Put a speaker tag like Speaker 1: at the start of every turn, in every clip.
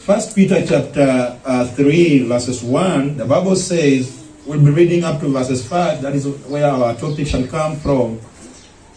Speaker 1: First Peter chapter 3, verses 1, the Bible says, we'll be reading up to verses 5, that is where our topic shall come from.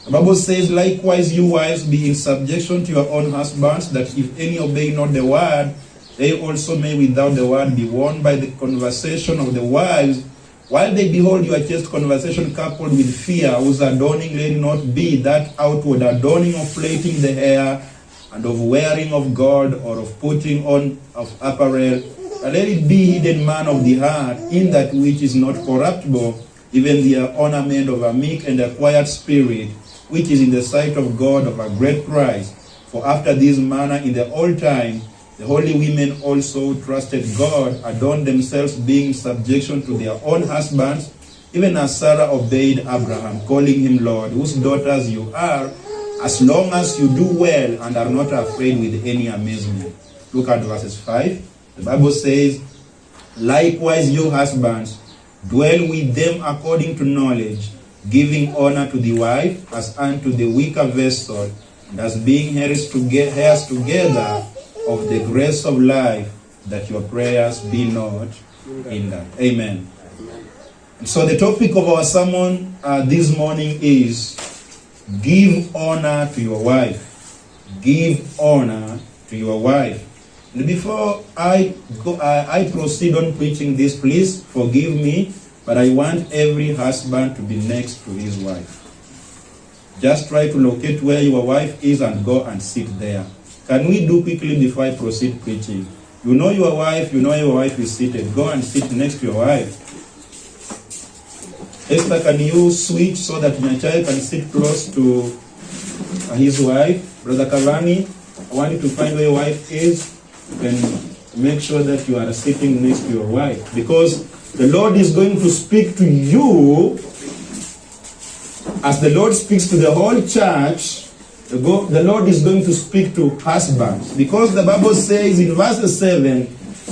Speaker 1: The Bible says, likewise you wives be in subjection to your own husbands, that if any obey not the word, they also may without the word be won by the conversation of the wives, while they behold your chaste conversation coupled with fear, whose adorning let not be that outward adorning of plaiting the hair, and of wearing of gold, or of putting on of apparel, but let it be hidden man of the heart, in that which is not corruptible, even the ornament of a meek and a quiet spirit, which is in the sight of God of a great price. For after this manner in the old time, the holy women also trusted God, adorned themselves, being in subjection to their own husbands, even as Sarah obeyed Abraham, calling him Lord, whose daughters you are, as long as you do well and are not afraid with any amazement. Look at verses 5. The Bible says, likewise you husbands, dwell with them according to knowledge, giving honor to the wife as unto the weaker vessel, and as being heirs together of the grace of life, that your prayers be not hindered. Amen. And so the topic of our sermon this morning is, give honor to your wife. Give honor to your wife. And before I proceed on preaching this, please forgive me, but I want every husband to be next to his wife. Just try to locate where your wife is and go and sit there. Can we do quickly before I proceed preaching? You know your wife is seated. Go and sit next to your wife. Esther, can you switch so that my child can sit close to his wife? Brother Kavani, I want you to find where your wife is and make sure that you are sitting next to your wife. Because the Lord is going to speak to you as the Lord speaks to the whole church. The Lord is going to speak to husbands. Because the Bible says in verse 7,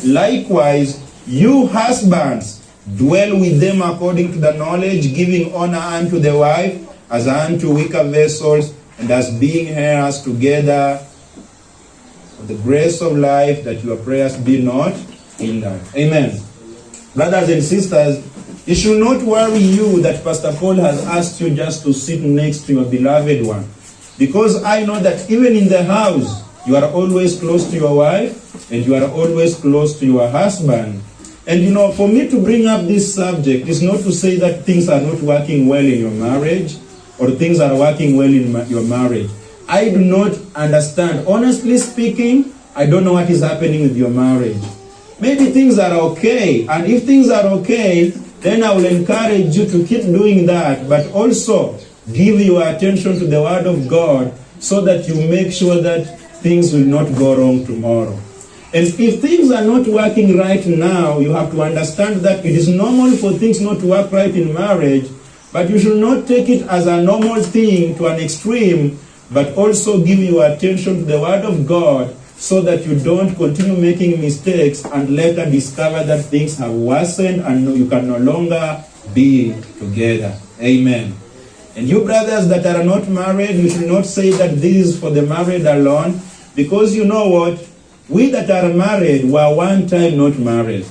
Speaker 1: likewise, you husbands, dwell with them according to the knowledge, giving honor unto the wife, as unto weaker vessels, and as being heirs together of the grace of life, that your prayers be not hindered. Amen. Brothers and sisters, it should not worry you that Pastor Paul has asked you just to sit next to your beloved one. Because I know that even in the house, you are always close to your wife, and you are always close to your husband. And you know, for me to bring up this subject is not to say that things are not working well in your marriage, or things are working well in your marriage. I do not understand. Honestly speaking, I don't know what is happening with your marriage. Maybe things are okay, and if things are okay, then I will encourage you to keep doing that, but also give your attention to the Word of God so that you make sure that things will not go wrong tomorrow. And if things are not working right now, you have to understand that it is normal for things not to work right in marriage, but you should not take it as a normal thing to an extreme, but also give your attention to the Word of God so that you don't continue making mistakes and later discover that things have worsened and you can no longer be together. Amen. And you brothers that are not married, you should not say that this is for the married alone, because you know what? We that are married were one time not married.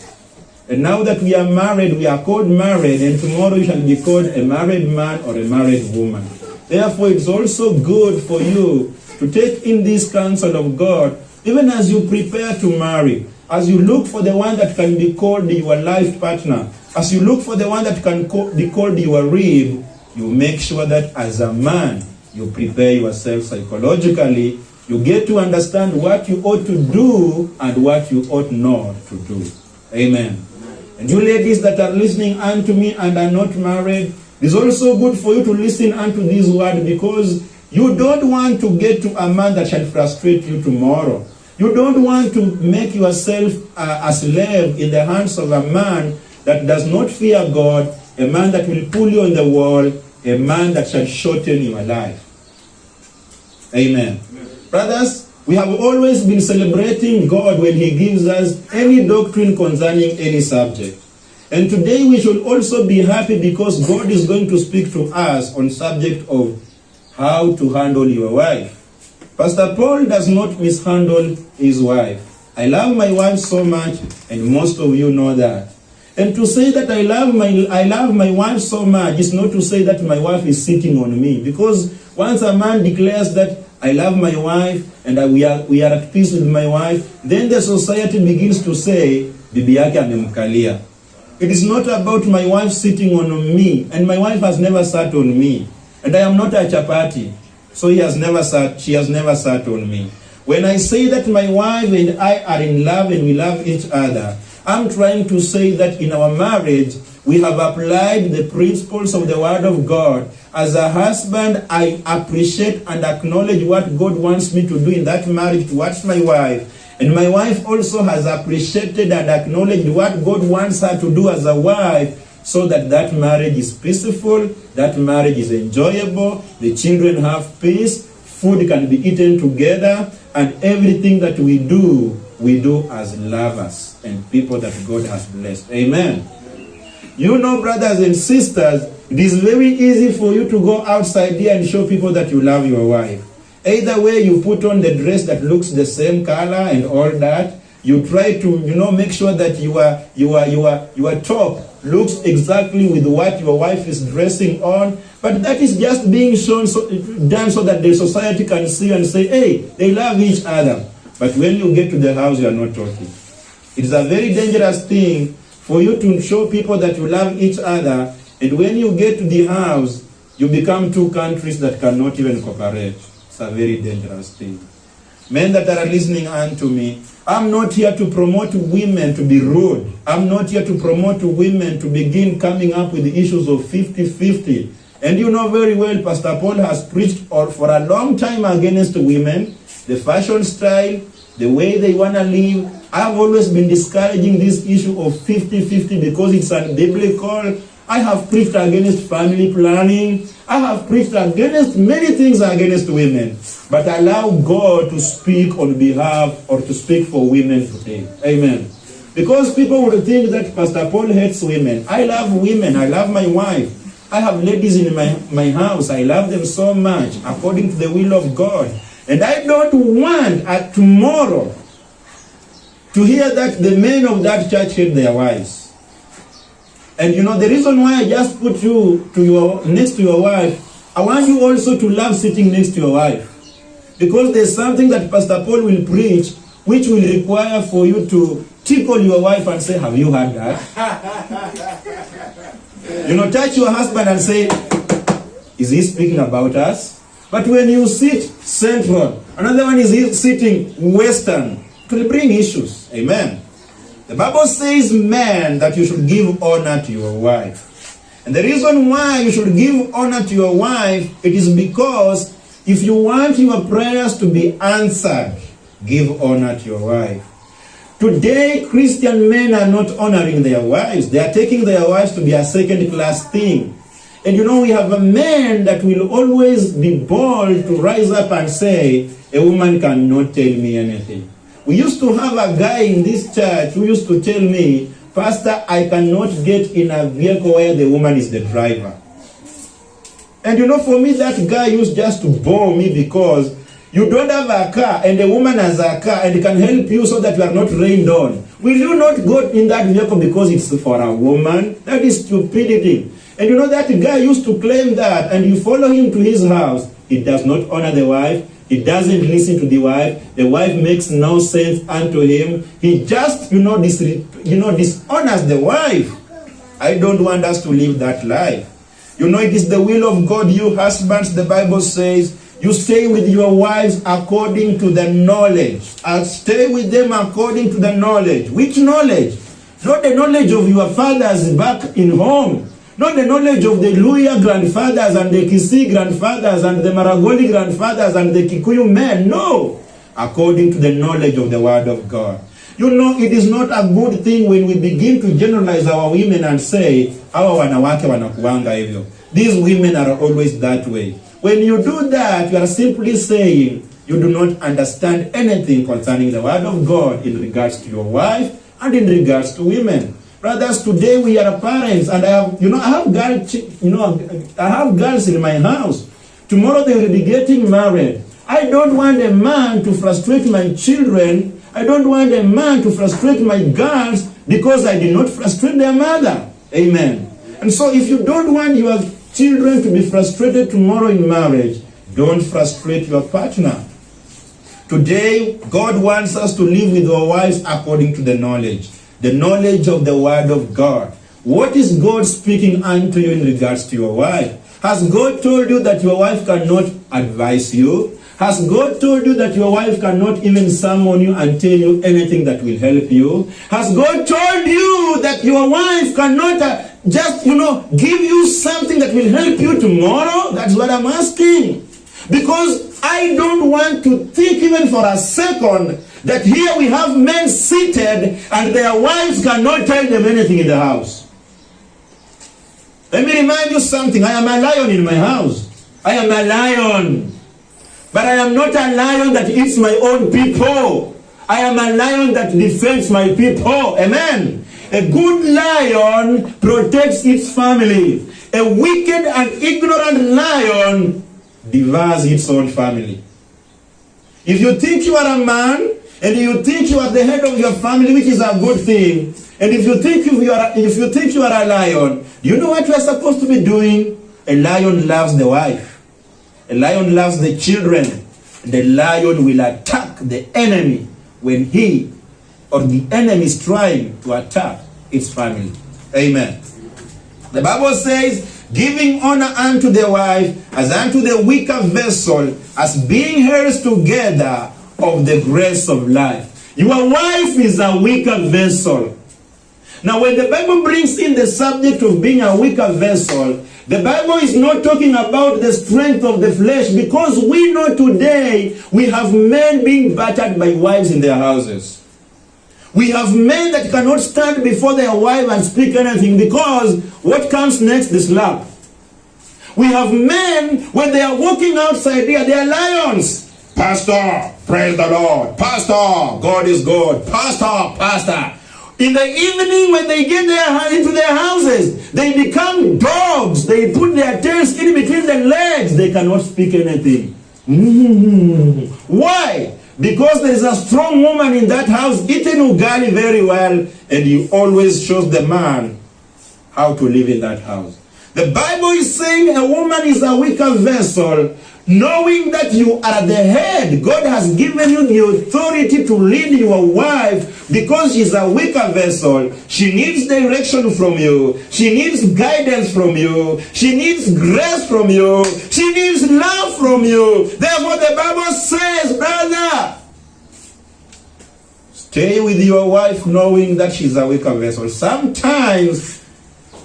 Speaker 1: And now that we are married, we are called married, and tomorrow you shall be called a married man or a married woman. Therefore, it's also good for you to take in this counsel of God, even as you prepare to marry, as you look for the one that can be called your life partner, as you look for the one that can be called your rib, you make sure that as a man, you prepare yourself psychologically. You get to understand what you ought to do and what you ought not to do. Amen. And you ladies that are listening unto me and are not married, it's also good for you to listen unto this word, because you don't want to get to a man that shall frustrate you tomorrow. You don't want to make yourself a slave in the hands of a man that does not fear God, a man that will pull you on the wall, a man that shall shorten your life. Amen. Brothers, we have always been celebrating God when He gives us any doctrine concerning any subject. And today we should also be happy because God is going to speak to us on subject of how to handle your wife. Pastor Paul does not mishandle his wife. I love my wife so much, and most of you know that. And to say that I love my wife so much is not to say that my wife is sitting on me. Because once a man declares that I love my wife and we are at peace with my wife, then the society begins to say, bibi yake amemkalia. It is not about my wife sitting on me, and my wife has never sat on me. And I am not a chapati, so she has never sat on me. When I say that my wife and I are in love and we love each other, I'm trying to say that in our marriage, we have applied the principles of the Word of God. As a husband, I appreciate and acknowledge what God wants me to do in that marriage towards my wife. And my wife also has appreciated and acknowledged what God wants her to do as a wife, so that that marriage is peaceful, that marriage is enjoyable, the children have peace, food can be eaten together, and everything that we do as lovers and people that God has blessed. Amen. You know, brothers and sisters, it is very easy for you to go outside here and show people that you love your wife. Either way, you put on the dress that looks the same color and all that. You try to, make sure that your top looks exactly with what your wife is dressing on. But that is just being done so that the society can see and say, hey, they love each other. But when you get to the house, you are not talking. It is a very dangerous thing for you to show people that you love each other, and when you get to the house, you become two countries that cannot even cooperate. It's a very dangerous thing. Men that are listening unto me, I'm not here to promote women to be rude. I'm not here to promote women to begin coming up with the issues of 50-50. And you know very well, Pastor Paul has preached for a long time against women, the fashion style, the way they want to live. I've always been discouraging this issue of 50-50 because it's unbiblical. I have preached against family planning. I have preached against many things against women. But allow God to speak on behalf or to speak for women today. Amen. Because people would think that Pastor Paul hates women. I love women. I love my wife. I have ladies in my house. I love them so much according to the will of God. And I don't want tomorrow to hear that the men of that church hate their wives. And the reason why I just put you next to your wife, I want you also to love sitting next to your wife. Because there's something that Pastor Paul will preach, which will require for you to tickle your wife and say, have you heard that? Touch your husband and say, is he speaking about us? But when you sit central, another one is sitting western, it will bring issues. Amen. The Bible says, man, that you should give honor to your wife. And the reason why you should give honor to your wife, it is because if you want your prayers to be answered, give honor to your wife. Today, Christian men are not honoring their wives. They are taking their wives to be a second-class thing. And we have a man that will always be bold to rise up and say, a woman cannot tell me anything. We used to have a guy in this church who used to tell me, Pastor, I cannot get in a vehicle where the woman is the driver. And for me, that guy used just to bore me because you don't have a car and the woman has a car and can help you so that you are not rained on. Will you not go in that vehicle because it's for a woman? That is stupidity. And that guy used to claim that, and you follow him to his house. He does not honor the wife. He doesn't listen to the wife. The wife makes no sense unto him. He just, dishonors the wife. I don't want us to live that life. It is the will of God, you husbands, the Bible says, you stay with your wives according to the knowledge. Stay with them according to the knowledge. Which knowledge? Not the knowledge of your fathers back in home. Not the knowledge of the Luya grandfathers and the Kisii grandfathers and the Maragoli grandfathers and the Kikuyu men. No. According to the knowledge of the Word of God. It is not a good thing when we begin to generalize our women and say, hawa wanawake wanakuanga hivyo. These women are always that way. When you do that, you are simply saying you do not understand anything concerning the Word of God in regards to your wife and in regards to women. Brothers, today we are parents, and I have girls in my house. Tomorrow they will be getting married. I don't want a man to frustrate my children I don't want a man to frustrate my girls because I did not frustrate their mother. Amen. And so if you don't want your children to be frustrated tomorrow in marriage, don't frustrate your partner. Today, God wants us to live with our wives according to the knowledge of the Word of God. What is God speaking unto you in regards to your wife? Has God told you that your wife cannot advise you? Has God told you that your wife cannot even summon you and tell you anything that will help you? Has God told you that your wife cannot give you something that will help you tomorrow? That's what I'm asking. Because I don't want to think even for a second that here we have men seated and their wives cannot tell them anything in the house. Let me remind you something. I am a lion in my house. I am a lion. But I am not a lion that eats my own people. I am a lion that defends my people. Amen. A good lion protects its family. A wicked and ignorant lion devours its own family. If you think you are a man and you think you are the head of your family, which is a good thing, and if you think you are a lion, do you know what you are supposed to be doing? A lion loves the wife. A lion loves the children. The lion will attack the enemy when he or the enemy is trying to attack its family. Amen. The Bible says, giving honor unto the wife as unto the weaker vessel, as being heirs together of the grace of life. Your wife is a weaker vessel. Now, when the Bible brings in the subject of being a weaker vessel, the Bible is not talking about the strength of the flesh, because we know today we have men being battered by wives in their houses. We have men that cannot stand before their wife and speak anything, because what comes next is slap. We have men, when they are walking outside here, they are lions. Pastor, praise the Lord. Pastor, God is good. Pastor. In the evening, when they get into their houses, they become dogs. They put their tails in between their legs. They cannot speak anything. Why? Because there is a strong woman in that house eating ugali very well, and he always shows the man how to live in that house. The Bible is saying a woman is a weaker vessel, knowing that you are the head. God has given you the authority to lead your wife, because she's a weaker vessel. She needs direction from you. She needs guidance from you. She needs grace from you. She needs love from you. Therefore the Bible says, brother, stay with your wife knowing that she's a weaker vessel. Sometimes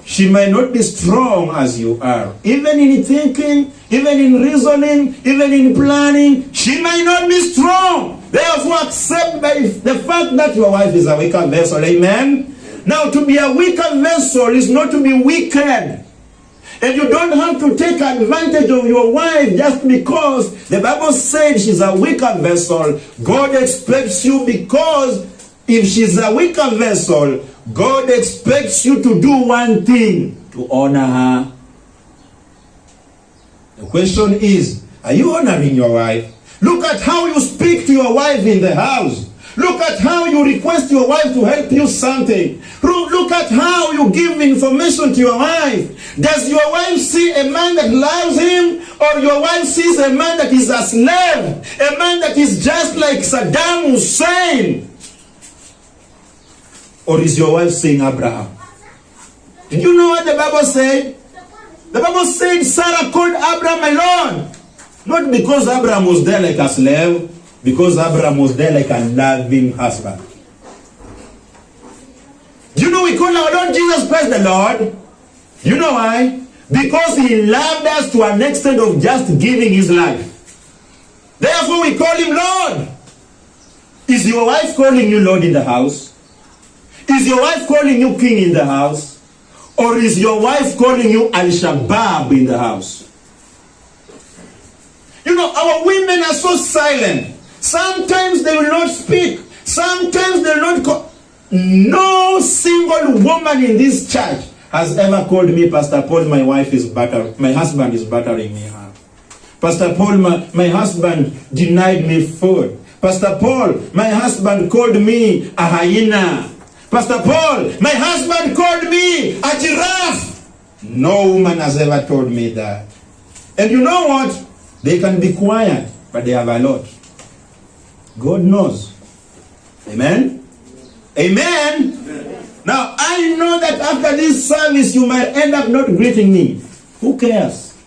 Speaker 1: she might not be strong as you are. Even in thinking, even in reasoning, even in planning, she might not be strong. Therefore, accept by the fact that your wife is a weaker vessel. Amen? Now, to be a weaker vessel is not to be wicked. And you don't have to take advantage of your wife just because the Bible said she's a weaker vessel. God expects you, because if she's a weaker vessel, God expects you to do one thing: to honor her. The question is, are you honoring your wife? Look at how you speak to your wife in the house. Look at how you request your wife to help you something. Look at how you give information to your wife. Does your wife see a man that loves him, or your wife sees a man that is a slave, a man that is just like Saddam Hussein? Or is your wife saying Abraham? Did you know what the Bible said? The Bible said Sarah called Abraham my Lord. Not because Abraham was there like a slave, because Abraham was there like a loving husband. Do you know we call our Lord Jesus Christ the Lord? You know why? Because he loved us to an extent of just giving his life. Therefore we call him Lord. Is your wife calling you Lord in the house? Is your wife calling you king in the house? Or is your wife calling you Al-Shabaab in the house? You know, our women are so silent. Sometimes they will not speak. Sometimes they will not call. No single woman in this church has ever called me, Pastor Paul, my husband is battering me hard. Pastor Paul, my husband denied me food. Pastor Paul, my husband called me a hyena. Pastor Paul, my husband called me a giraffe. No woman has ever told me that. And you know what? They can be quiet, but they have a lot. God knows. Amen? Amen? Now, I know that after this service, you might end up not greeting me. Who cares?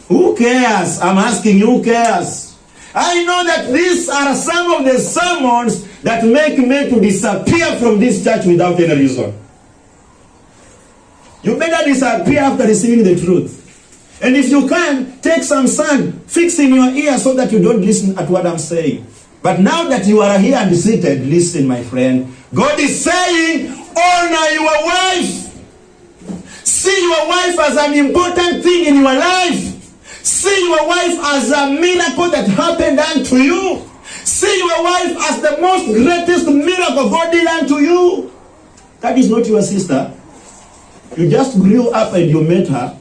Speaker 1: Who cares? I'm asking you, who cares? I know that these are some of the sermons that make men to disappear from this church without any reason. You better disappear after receiving the truth. And if you can, take some sand, fix in your ear so that you don't listen at what I'm saying. But now that you are here and seated, listen, my friend. God is saying, honor your wife. See your wife as an important thing in your life. See your wife as a miracle that happened unto you. See your wife as the most greatest miracle God did unto you. That is not your sister. You just grew up and you met her.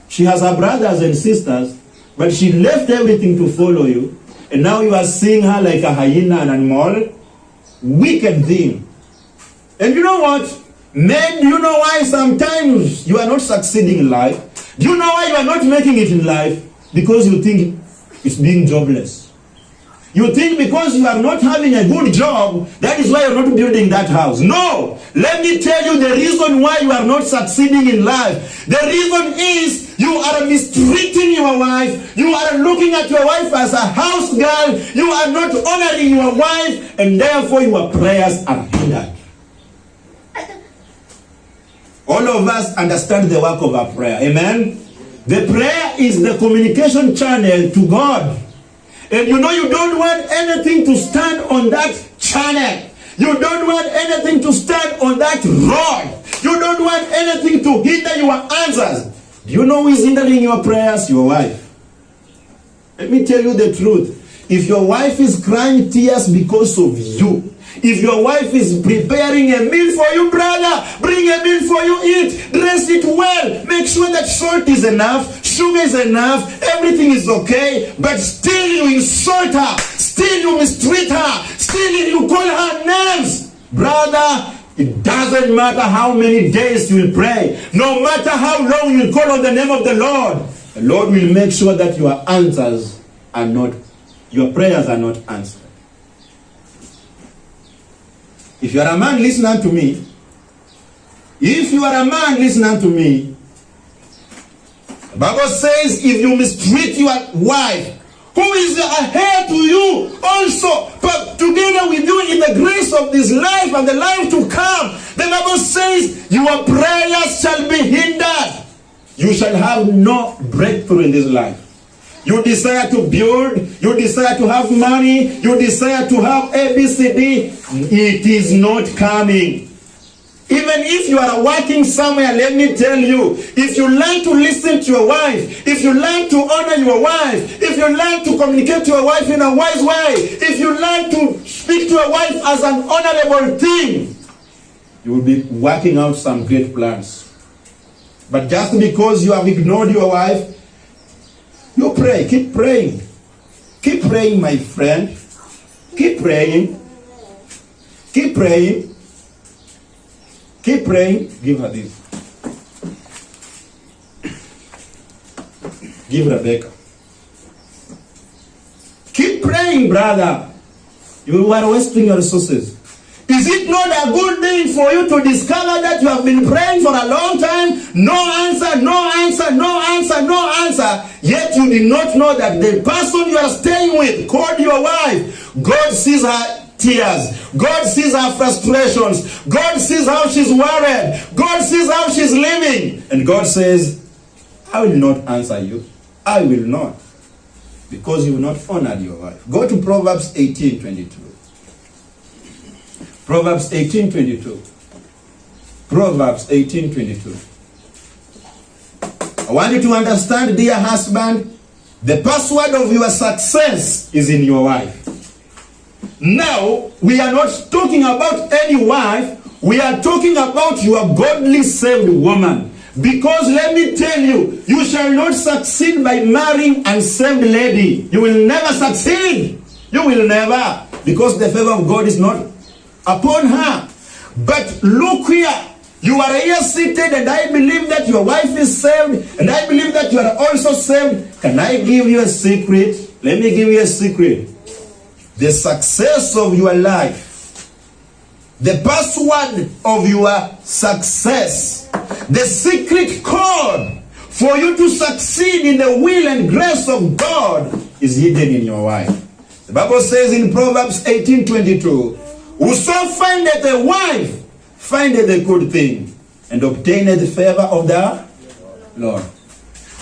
Speaker 1: She has her brothers and sisters, but she left everything to follow you. And now you are seeing her like a hyena and an animal. Wicked thing. And you know what? Men, do you know why sometimes you are not succeeding in life? Do you know why you are not making it in life? Because you think it's being jobless. You think because you are not having a good job, that is why you are not building that house. No! Let me tell you the reason why you are not succeeding in life. The reason is you are mistreating your wife. You are looking at your wife as a house girl. You are not honoring your wife, and therefore your prayers are hindered. All of us understand the work of our prayer. Amen? The prayer is the communication channel to God. And you know you don't want anything to stand on that channel. You don't want anything to stand on that road. You don't want anything to hinder your answers. Do you know who is hindering your prayers? Your wife. Let me tell you the truth. If your wife is crying tears because of you, if your wife is preparing a meal for you, brother, bring a meal for you, eat, dress it well, make sure that salt is enough, sugar is enough, everything is okay, but still you insult her, still you mistreat her, still you call her names. Brother, it doesn't matter how many days you will pray, no matter how long you will call on the name of the Lord will make sure that your answers are not, your prayers are not answered. If you are a man, listen unto me. If you are a man, listen unto me. The Bible says, if you mistreat your wife, who is a heir to you also, but together with you in the grace of this life and the life to come, the Bible says, your prayers shall be hindered. You shall have no breakthrough in this life. You desire to build, you desire to have money, you desire to have ABCD, it is not coming. Even if you are working somewhere, let me tell you, if you learn to listen to your wife, if you learn to honor your wife, if you learn to communicate to your wife in a wise way, if you learn to speak to your wife as an honorable thing, you will be working out some great plans. But just because you have ignored your wife, you pray, keep praying. Keep praying, my friend. Keep praying. Keep praying. Keep praying. Give her this. Give Rebecca. Keep praying, brother. You are wasting your resources. Is it not a good thing for you to discover that you have been praying for a long time? No answer, no answer, no answer, no answer. Yet you did not know that the person you are staying with called your wife. God sees her tears. God sees her frustrations. God sees how she's worried. God sees how she's living. And God says, I will not answer you. I will not. Because you will not honor your wife. Go to Proverbs 18:22. Proverbs 18:22. Proverbs 18:22. I want you to understand, dear husband, the password of your success is in your wife. Now, we are not talking about any wife. We are talking about your godly saved woman. Because let me tell you, you shall not succeed by marrying an unsaved lady. You will never succeed. You will never, because the favor of God is not upon her. But look here, you are here seated, and I believe that your wife is saved, and I believe that you are also saved. Can I give you a secret? Let me give you a secret. The success of your life, the password of your success, the secret code for you to succeed in the will and grace of God is hidden in your wife. The Bible says in Proverbs 18:22, whoso findeth a wife findeth a good thing, and obtaineth the favor of the Lord.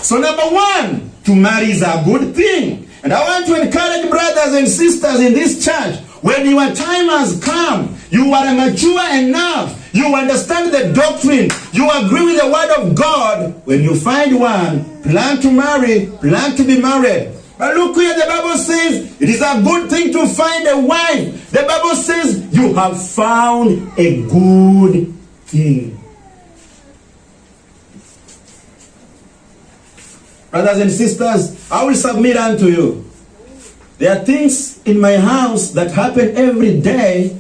Speaker 1: So number one, to marry is a good thing. And I want to encourage brothers and sisters in this church, when your time has come, you are mature enough, you understand the doctrine, you agree with the word of God, when you find one, plan to marry, plan to be married. But look here, the Bible says, it is a good thing to find a wife. The Bible says, you have found a good thing. Brothers and sisters, I will submit unto you. There are things in my house that happen every day,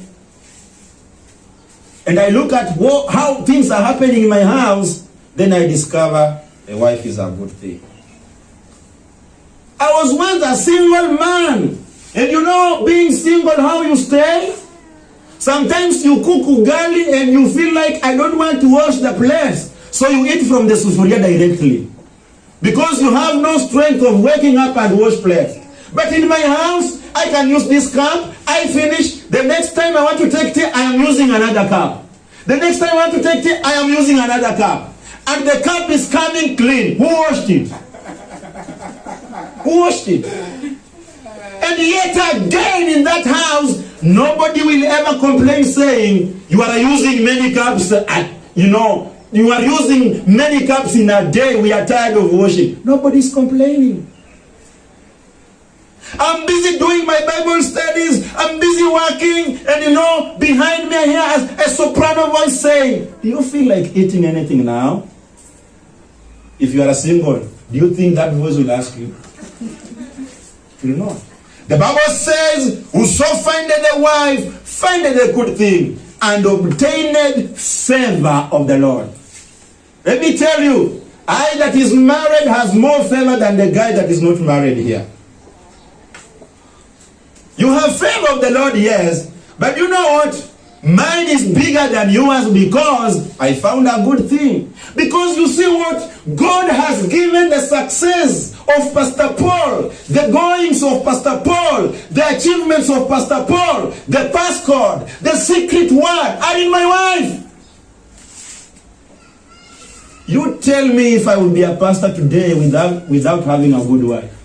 Speaker 1: and I look at how things are happening in my house, then I discover a wife is a good thing. I was once a single man, and you know, being single, how you stay? Sometimes you cook ugali and you feel like, I don't want to wash the plates, so you eat from the sufuria directly, because you have no strength of waking up and wash plates. But in my house, I can use this cup, I finish, the next time I want to take tea, I am using another cup. The next time I want to take tea, I am using another cup. And the cup is coming clean. Who washed it? Who washed it? And yet again in that house, nobody will ever complain saying, you are using many cups, you are using many cups in a day, we are tired of washing. Nobody's complaining. I'm busy doing my Bible studies, I'm busy working, and behind me I hear a soprano voice saying, do you feel like eating anything now? If you are single, do you think that voice will ask you? You know. The Bible says, whoso findeth a wife, findeth a good thing, and obtaineth favor of the Lord. Let me tell you, I that is married has more favor than the guy that is not married here. You have favor of the Lord, yes, but you know what? Mine is bigger than yours because I found a good thing. Because you see what? God has given the success of Pastor Paul, the goings of Pastor Paul, the achievements of Pastor Paul, the passcode, the secret word are in my wife. You tell me if I will be a pastor today without having a good wife.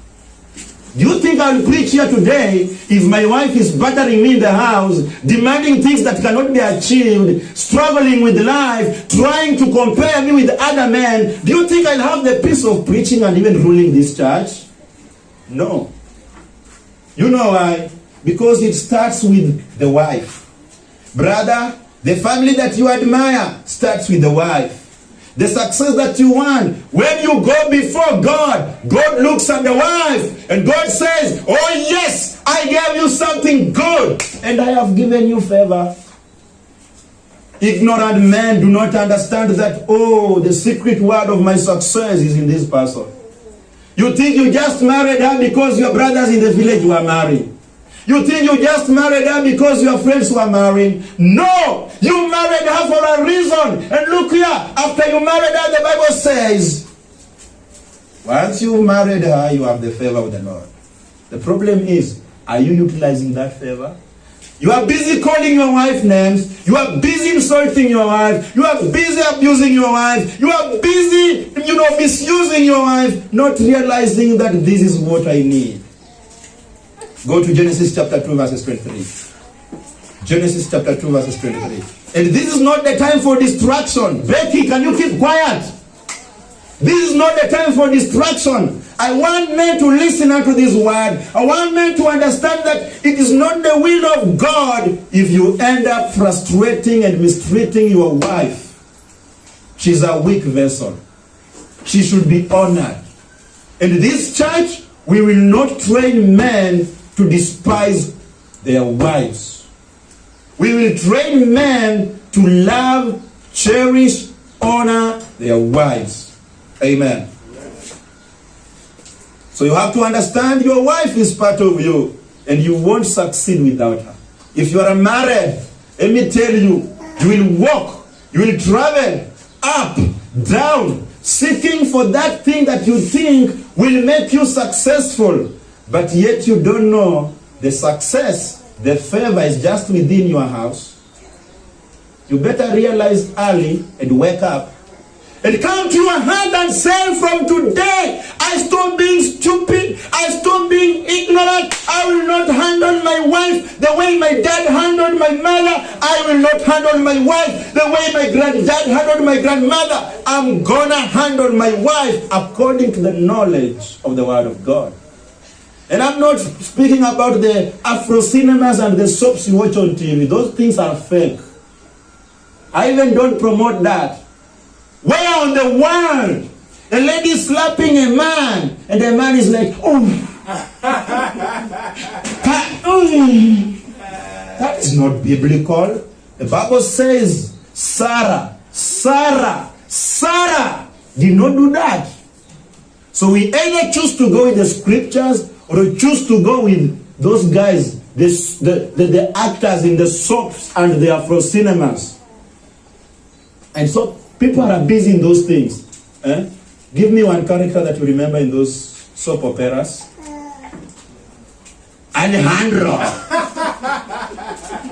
Speaker 1: Do you think I'll preach here today if my wife is battering me in the house, demanding things that cannot be achieved, struggling with life, trying to compare me with other men? Do you think I'll have the peace of preaching and even ruling this church? No. You know why? Because it starts with the wife. Brother, the family that you admire starts with the wife. The success that you want, when you go before God, God looks at the wife and God says, oh yes, I gave you something good and I have given you favor. Ignorant men do not understand that, oh, the secret word of my success is in this person. You think you just married her because your brothers in the village were married. You think you just married her because your friends were married. No! You married her for a reason. And look here, after you married her, the Bible says, once you married her, you have the favor of the Lord. The problem is, are you utilizing that favor? You are busy calling your wife names. You are busy insulting your wife. You are busy abusing your wife. You are busy, misusing your wife, not realizing that this is what I need. Go to Genesis chapter 2 verses 23. Genesis chapter 2 verses 23. And this is not the time for distraction. Becky, can you keep quiet? This is not the time for distraction. I want men to listen unto this word. I want men to understand that it is not the will of God if you end up frustrating and mistreating your wife. She's a weak vessel. She should be honored. In this church, we will not train men to despise their wives. We will train men to love, cherish, honor their wives. Amen. So you have to understand your wife is part of you, and you won't succeed without her. If you are married, let me tell you, you will walk, you will travel up, down, seeking for that thing that you think will make you successful. But yet you don't know the success, the favor is just within your house. You better realize early and wake up. And come to your heart and say, from today, I stop being stupid. I stop being ignorant. I will not handle my wife the way my dad handled my mother. I will not handle my wife the way my granddad handled my grandmother. I'm gonna handle my wife according to the knowledge of the Word of God. And I'm not speaking about the Afro cinemas and the soaps you watch on TV. Those things are fake. I even don't promote that. Where on the world a lady slapping a man and the man is like, oh, that is not biblical. The Bible says Sarah did not do that. So we either choose to go with the scriptures or we choose to go with those guys, the actors in the soaps and the Afro cinemas. And so people are busy in those things. Give me one character that you remember in those soap operas. Alejandro.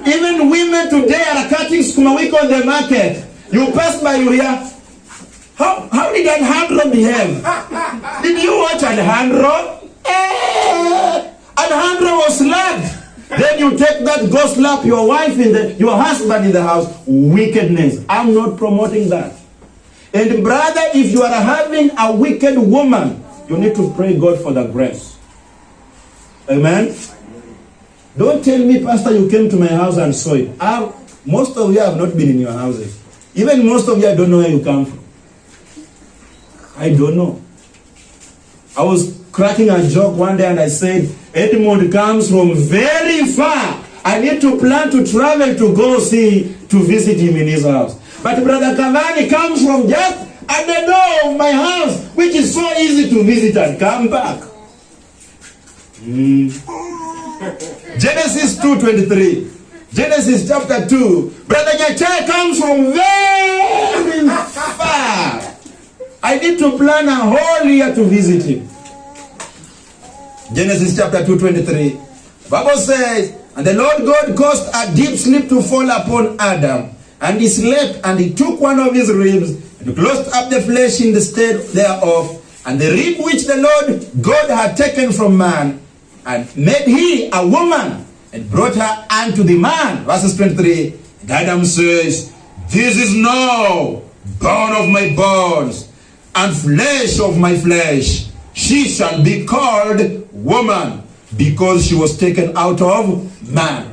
Speaker 1: Even women today are cutting sukuma wiki on the market. You pass by, you hear, how did Alejandro behave? Did you watch Alejandro? Alejandro was slapped. Then you take that, go slap your wife your husband in the house. Wickedness. I'm not promoting that. And brother, if you are having a wicked woman, you need to pray God for the grace. Amen? Don't tell me, Pastor, you came to my house and saw it. Most of you have not been in your houses. Even most of you, I don't know where you come from. I don't know. I was cracking a joke one day and I said, Edmund comes from very far. I need to plan to travel to visit him in his house. But Brother Cavani comes from just at the door of my house, which is so easy to visit and come back. Genesis 2:23. Genesis chapter 2. Brother Nyachae comes from very far. I need to plan a whole year to visit him. Genesis chapter 2:23. Bible says, and the Lord God caused a deep sleep to fall upon Adam. And he slept, and he took one of his ribs, and closed up the flesh in the stead thereof, and the rib which the Lord God had taken from man, and made he a woman, and brought her unto the man. Verses 23. And Adam says, this is now bone of my bones, and flesh of my flesh. She shall be called woman, because she was taken out of man.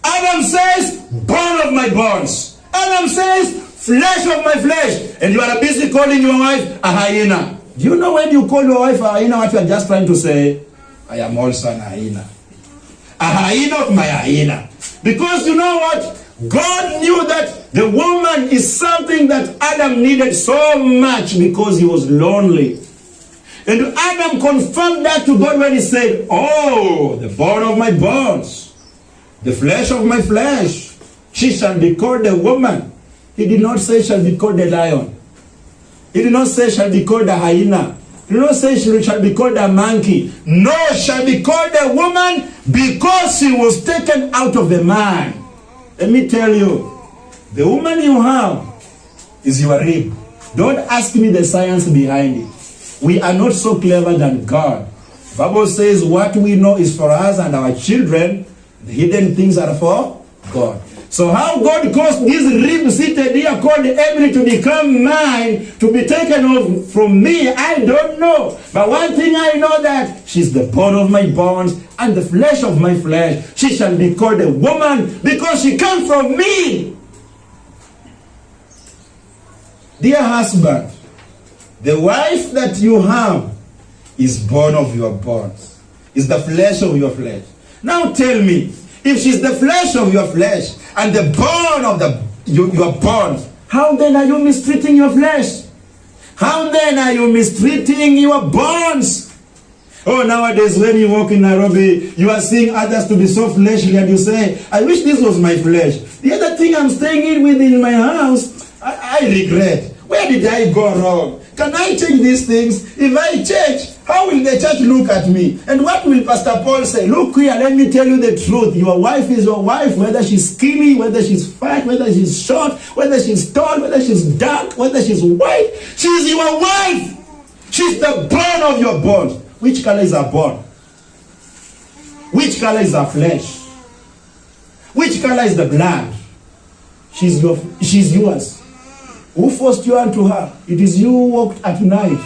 Speaker 1: Adam says, bone of my bones. Adam says, flesh of my flesh. And you are busy calling your wife a hyena. Do you know when you call your wife a hyena, what you are just trying to say? I am also a hyena. A hyena of my hyena. Because you know what? God knew that the woman is something that Adam needed so much because he was lonely. And Adam confirmed that to God when he said, oh, the bone of my bones. The flesh of my flesh, she shall be called a woman. He did not say shall be called a lion. He did not say shall be called a hyena. He did not say she shall be called a monkey. No, shall be called a woman because she was taken out of the man. Let me tell you, the woman you have is your rib. Don't ask me the science behind it. We are not so clever than God. The Bible says what we know is for us and our children. The hidden things are for God. So how God caused this rib seated here called Emily to become mine, to be taken off from me, I don't know. But one thing I know, that she's the bone of my bones and the flesh of my flesh. She shall be called a woman because she comes from me. Dear husband, the wife that you have is bone of your bones. is the flesh of your flesh. Now tell me, if she's the flesh of your flesh and the bone of your bones, how then are you mistreating your flesh? How then are you mistreating your bones? Oh, nowadays when you walk in Nairobi, you are seeing others to be so fleshly and you say, I wish this was my flesh. The other thing I'm staying in with in my house, I regret. Where did I go wrong? Can I change these things? If I change, how will the church look at me? And what will Pastor Paul say? Look here, let me tell you the truth. Your wife is your wife, whether she's skinny, whether she's fat, whether she's short, whether she's tall, whether she's dark, whether she's white. She's your wife. She's the bone of your bones. Which color is her bone? Which color is her flesh? Which color is the blood? She's yours. Who forced you onto her? It is you who walked at night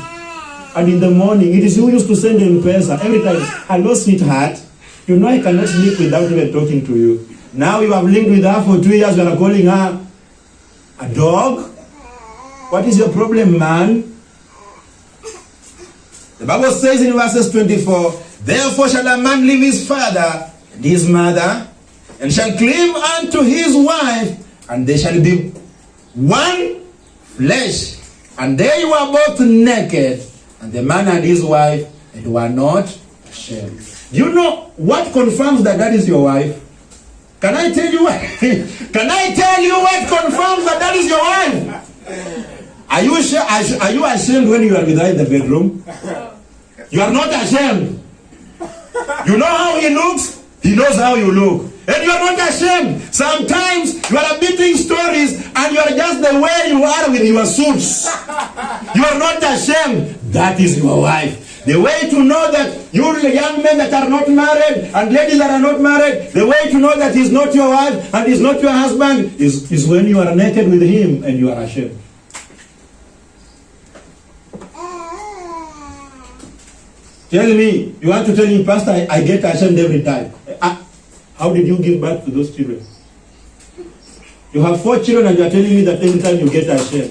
Speaker 1: and in the morning. It is you who used to send in person every time. Hello, sweetheart. You know I cannot sleep without even talking to you. Now you have lived with her for 2 years. You are calling her a dog. What is your problem, man? The Bible says in verses 24, therefore shall a man leave his father and his mother, and shall cleave unto his wife, and they shall be one flesh. And they were both naked, and the man and his wife, and were not ashamed. Do you know what confirms that is your wife? Can I tell you what? Can I tell you what confirms that is your wife? Are you ashamed when you are with her in the bedroom? You are not ashamed. You know how he looks? He knows how you look. And you are not ashamed. Sometimes you are admitting stories and you are just the way you are with your suits. You are not ashamed. That is your wife. The way to know that you young men that are not married and ladies that are not married, the way to know that he's not your wife and he's not your husband is when you are naked with him and you are ashamed. Tell me, you want to tell me, Pastor, I get ashamed every time. How did you give birth to those children? You have 4 children and you are telling me that every time you get ashamed.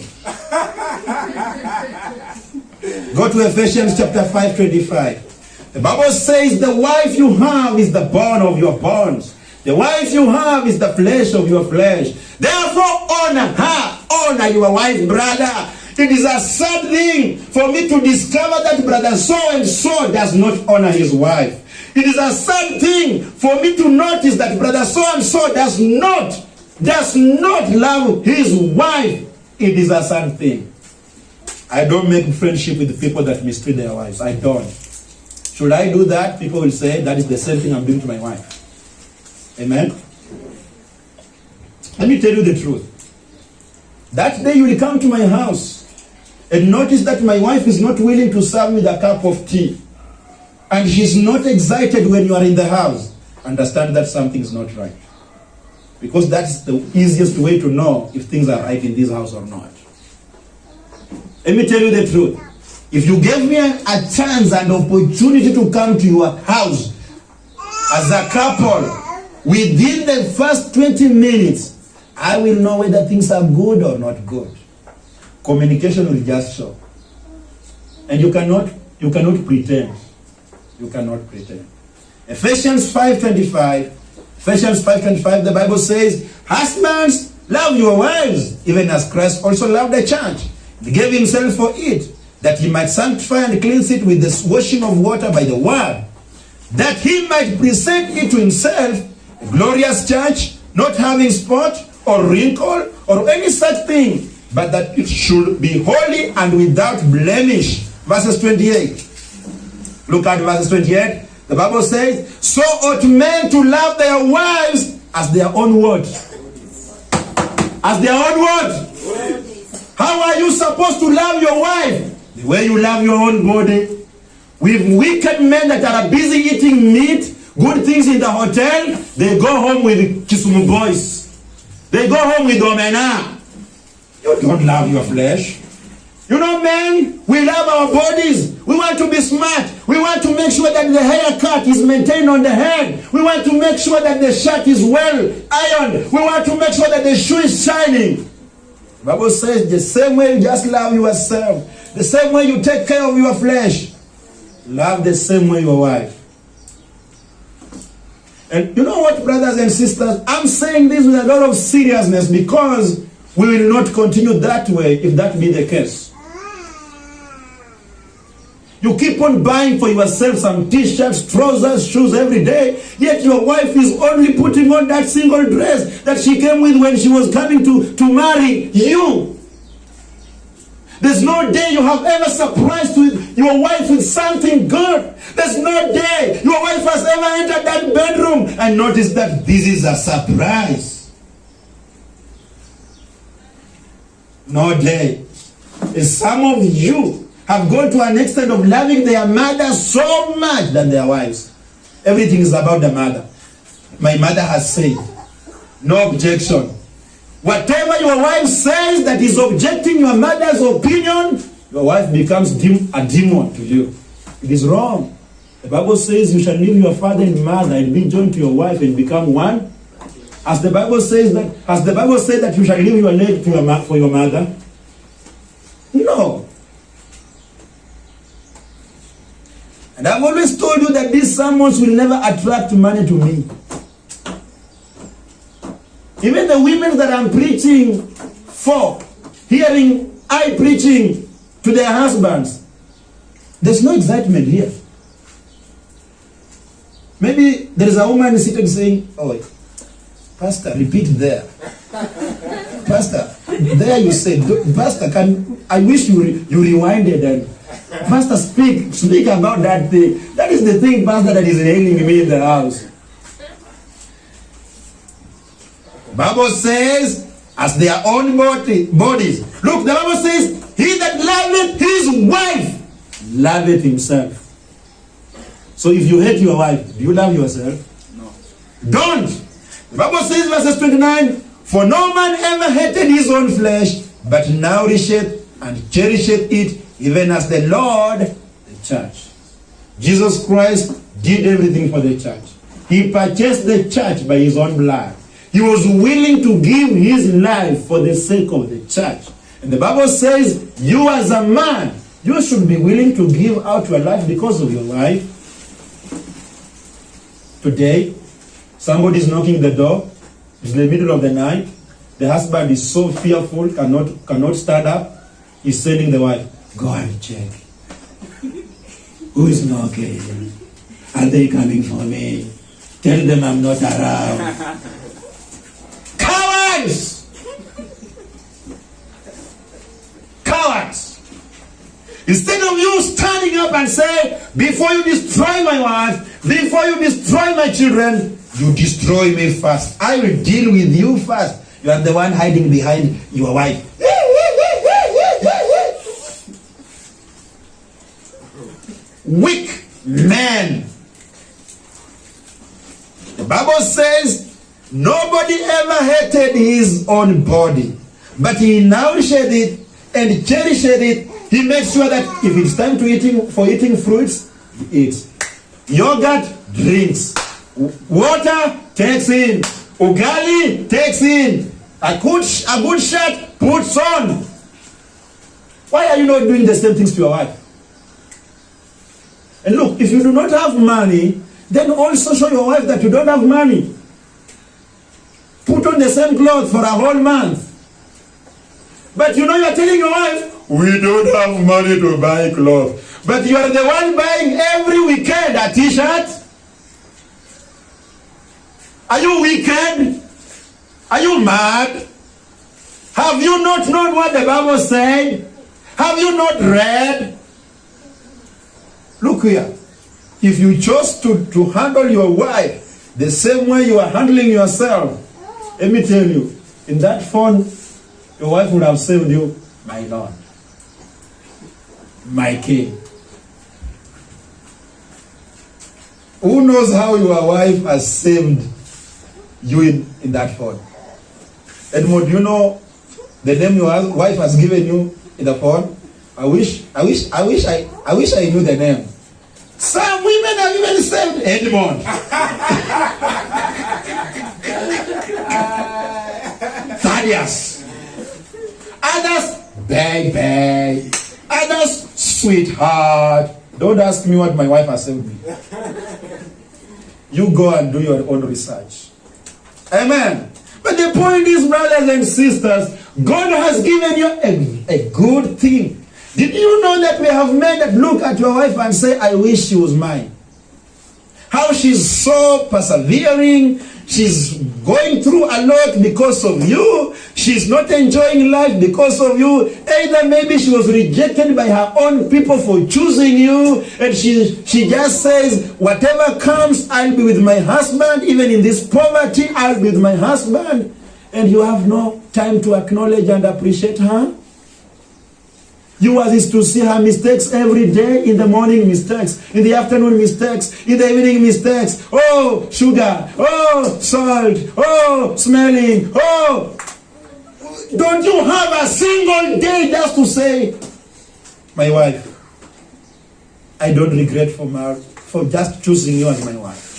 Speaker 1: Go to Ephesians chapter 5:25. The Bible says the wife you have is the bone of your bones. The wife you have is the flesh of your flesh. Therefore honor her. Honor your wife, brother. It is a sad thing for me to discover that brother so-and-so does not honor his wife. It is a sad thing for me to notice that brother so-and-so does not love his wife. It is a sad thing. I don't make friendship with the people that mistreat their wives. I don't. Should I do that? People will say that is the same thing I'm doing to my wife. Amen? Let me tell you the truth. That day you will come to my house and notice that my wife is not willing to serve me with a cup of tea. And she's not excited when you are in the house. Understand that something is not right. Because that's the easiest way to know if things are right in this house or not. Let me tell you the truth. If you gave me a chance and opportunity to come to your house as a couple, within the first 20 minutes, I will know whether things are good or not good. Communication will just show. And you cannot pretend. You cannot pretend. Ephesians 5:25. Ephesians 5:25, the Bible says, husbands, love your wives, even as Christ also loved the church. He gave himself for it, that he might sanctify and cleanse it with the washing of water by the word, that he might present it to himself, a glorious church, not having spot or wrinkle or any such thing, but that it should be holy and without blemish. Verses 28. Look at verses 28. The Bible says, so ought men to love their wives as their own what? As their own what? How are you supposed to love your wife? The way you love your own body. With wicked men that are busy eating meat, good things in the hotel, they go home with Kisumu boys. They go home with omena. You don't love your flesh. You know, men, we love our bodies. We want to be smart. We want to make sure that the haircut is maintained on the head. We want to make sure that the shirt is well ironed. We want to make sure that the shoe is shining. The Bible says the same way you just love yourself, the same way you take care of your flesh, love the same way your wife. And you know what, brothers and sisters? I'm saying this with a lot of seriousness because we will not continue that way if that be the case. You keep on buying for yourself some t-shirts, trousers, shoes every day, yet your wife is only putting on that single dress that she came with when she was coming to marry you. There's no day you have ever surprised your wife with something good. There's no day your wife has ever entered that bedroom and noticed that this is a surprise. No day. And some of you have gone to an extent of loving their mother so much than their wives. Everything is about the mother. My mother has said, no objection. Whatever your wife says that is objecting your mother's opinion, your wife becomes a demon to you. It is wrong. The Bible says you shall leave your father and mother and be joined to your wife and become one. As the Bible says that you shall leave your leg for your mother. No. And I've always told you that these sermons will never attract money to me. Even the women that I'm preaching for, hearing I preaching to their husbands, there's no excitement here. Maybe there is a woman sitting saying, oh, Pastor, repeat there. Pastor, there you said, Pastor, I wish you rewinded and Pastor, speak about that thing. That is the thing, Pastor, that is ailing me in the house. Bible says, as their own bodies. Look, the Bible says, he that loveth his wife loveth himself. So if you hate your wife, do you love yourself?
Speaker 2: No.
Speaker 1: Don't. The Bible says, verses 29, for no man ever hated his own flesh, but nourisheth and cherisheth it, even as the Lord, the church. Jesus Christ did everything for the church. He purchased the church by his own blood. He was willing to give his life for the sake of the church. And the Bible says, you as a man, you should be willing to give out your life because of your wife. Today, somebody is knocking the door. It's in the middle of the night. The husband is so fearful, cannot stand up. He's sending the wife, go and check. Who is knocking? Are they coming for me? Tell them I'm not around. Cowards! Cowards! Instead of you standing up and say, before you destroy my wife, before you destroy my children, you destroy me first. I will deal with you first. You are the one hiding behind your wife. Weak men. The Bible says, nobody ever hated his own body, but he nourished it and cherished it. He makes sure that if it's time to eating fruits, he eats. Yogurt, drinks. Water, takes in. Ugali, takes in. A good shirt, puts on. Why are you not doing the same things to your wife? And look, if you do not have money, then also show your wife that you don't have money. Put on the same clothes for a whole month. But you are telling your wife, we don't have money to buy clothes. But you are the one buying every weekend a t-shirt. Are you wicked? Are you mad? Have you not known what the Bible said? Have you not read? Look here. If you chose to handle your wife the same way you are handling yourself, let me tell you, in that phone, your wife would have saved you, my Lord, my King. Who knows how your wife has saved you in that phone? Edmond, do you know the name your wife has given you in the phone? I wish I knew the name. Some women have even saved Edmond. Thaddeus. Others, baby. Others, sweetheart. Don't ask me what my wife has saved me. You go and do your own research. Amen. But the point is, brothers and sisters, God has given you a good thing. Did you know that we have men that look at your wife and say, I wish she was mine? How she's so persevering. She's going through a lot because of you. She's not enjoying life because of you. Either maybe she was rejected by her own people for choosing you. And she just says, whatever comes, I'll be with my husband. Even in this poverty, I'll be with my husband. And you have no time to acknowledge and appreciate her. Yours is to see her mistakes every day. In the morning, mistakes. In the afternoon, mistakes. In the evening, mistakes. Oh, sugar. Oh, salt. Oh, smelling. Oh. Don't you have a single day just to say, my wife, I don't regret for just choosing you as my wife.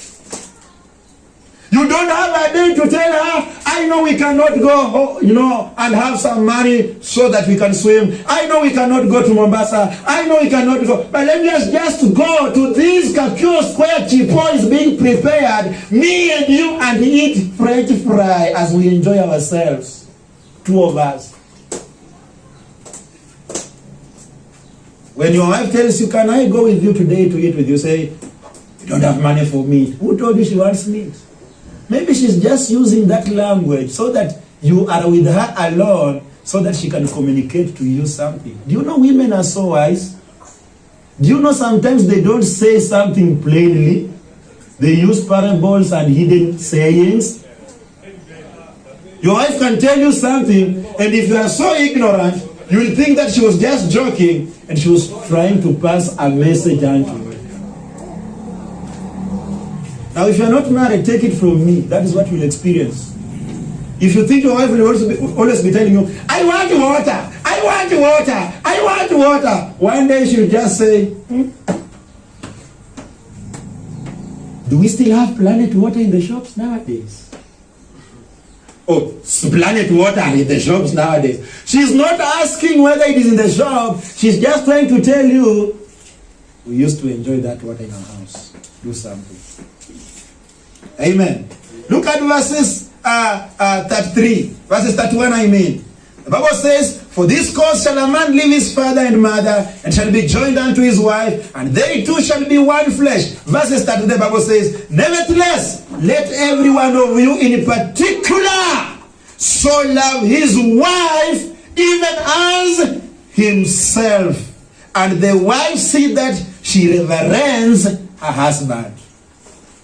Speaker 1: You don't have a day to tell her, I know we cannot go, and have some money so that we can swim. I know we cannot go to Mombasa. I know we cannot go. But let us just go to this Kakio Square Chipo is being prepared. Me and you and eat French fry as we enjoy ourselves. Two of us. When your wife tells you, can I go with you today to eat with you? Say, you don't have money for me. Who told you she wants meat? Maybe she's just using that language so that you are with her alone so that she can communicate to you something. Do you know women are so wise? Do you know sometimes they don't say something plainly? They use parables and hidden sayings. Your wife can tell you something, and if you are so ignorant, you will think that she was just joking and she was trying to pass a message on to you. Now, if you are not married, take it from me. That is what you will experience. If you think your wife will always be telling you, I want water, I want water, I want water. One day she will just say, do we still have Planet Water in the shops nowadays? Oh, Planet Water in the shops nowadays. She's not asking whether it is in the shop. She's just trying to tell you, we used to enjoy that water in our house. Do something. Amen. Look at verses 33. Verses 31, I mean. The Bible says, for this cause shall a man leave his father and mother, and shall be joined unto his wife, and they two shall be one flesh. Verses 30, the Bible says, nevertheless, let every one of you in particular so love his wife, even as himself. And the wife see that she reverence her husband.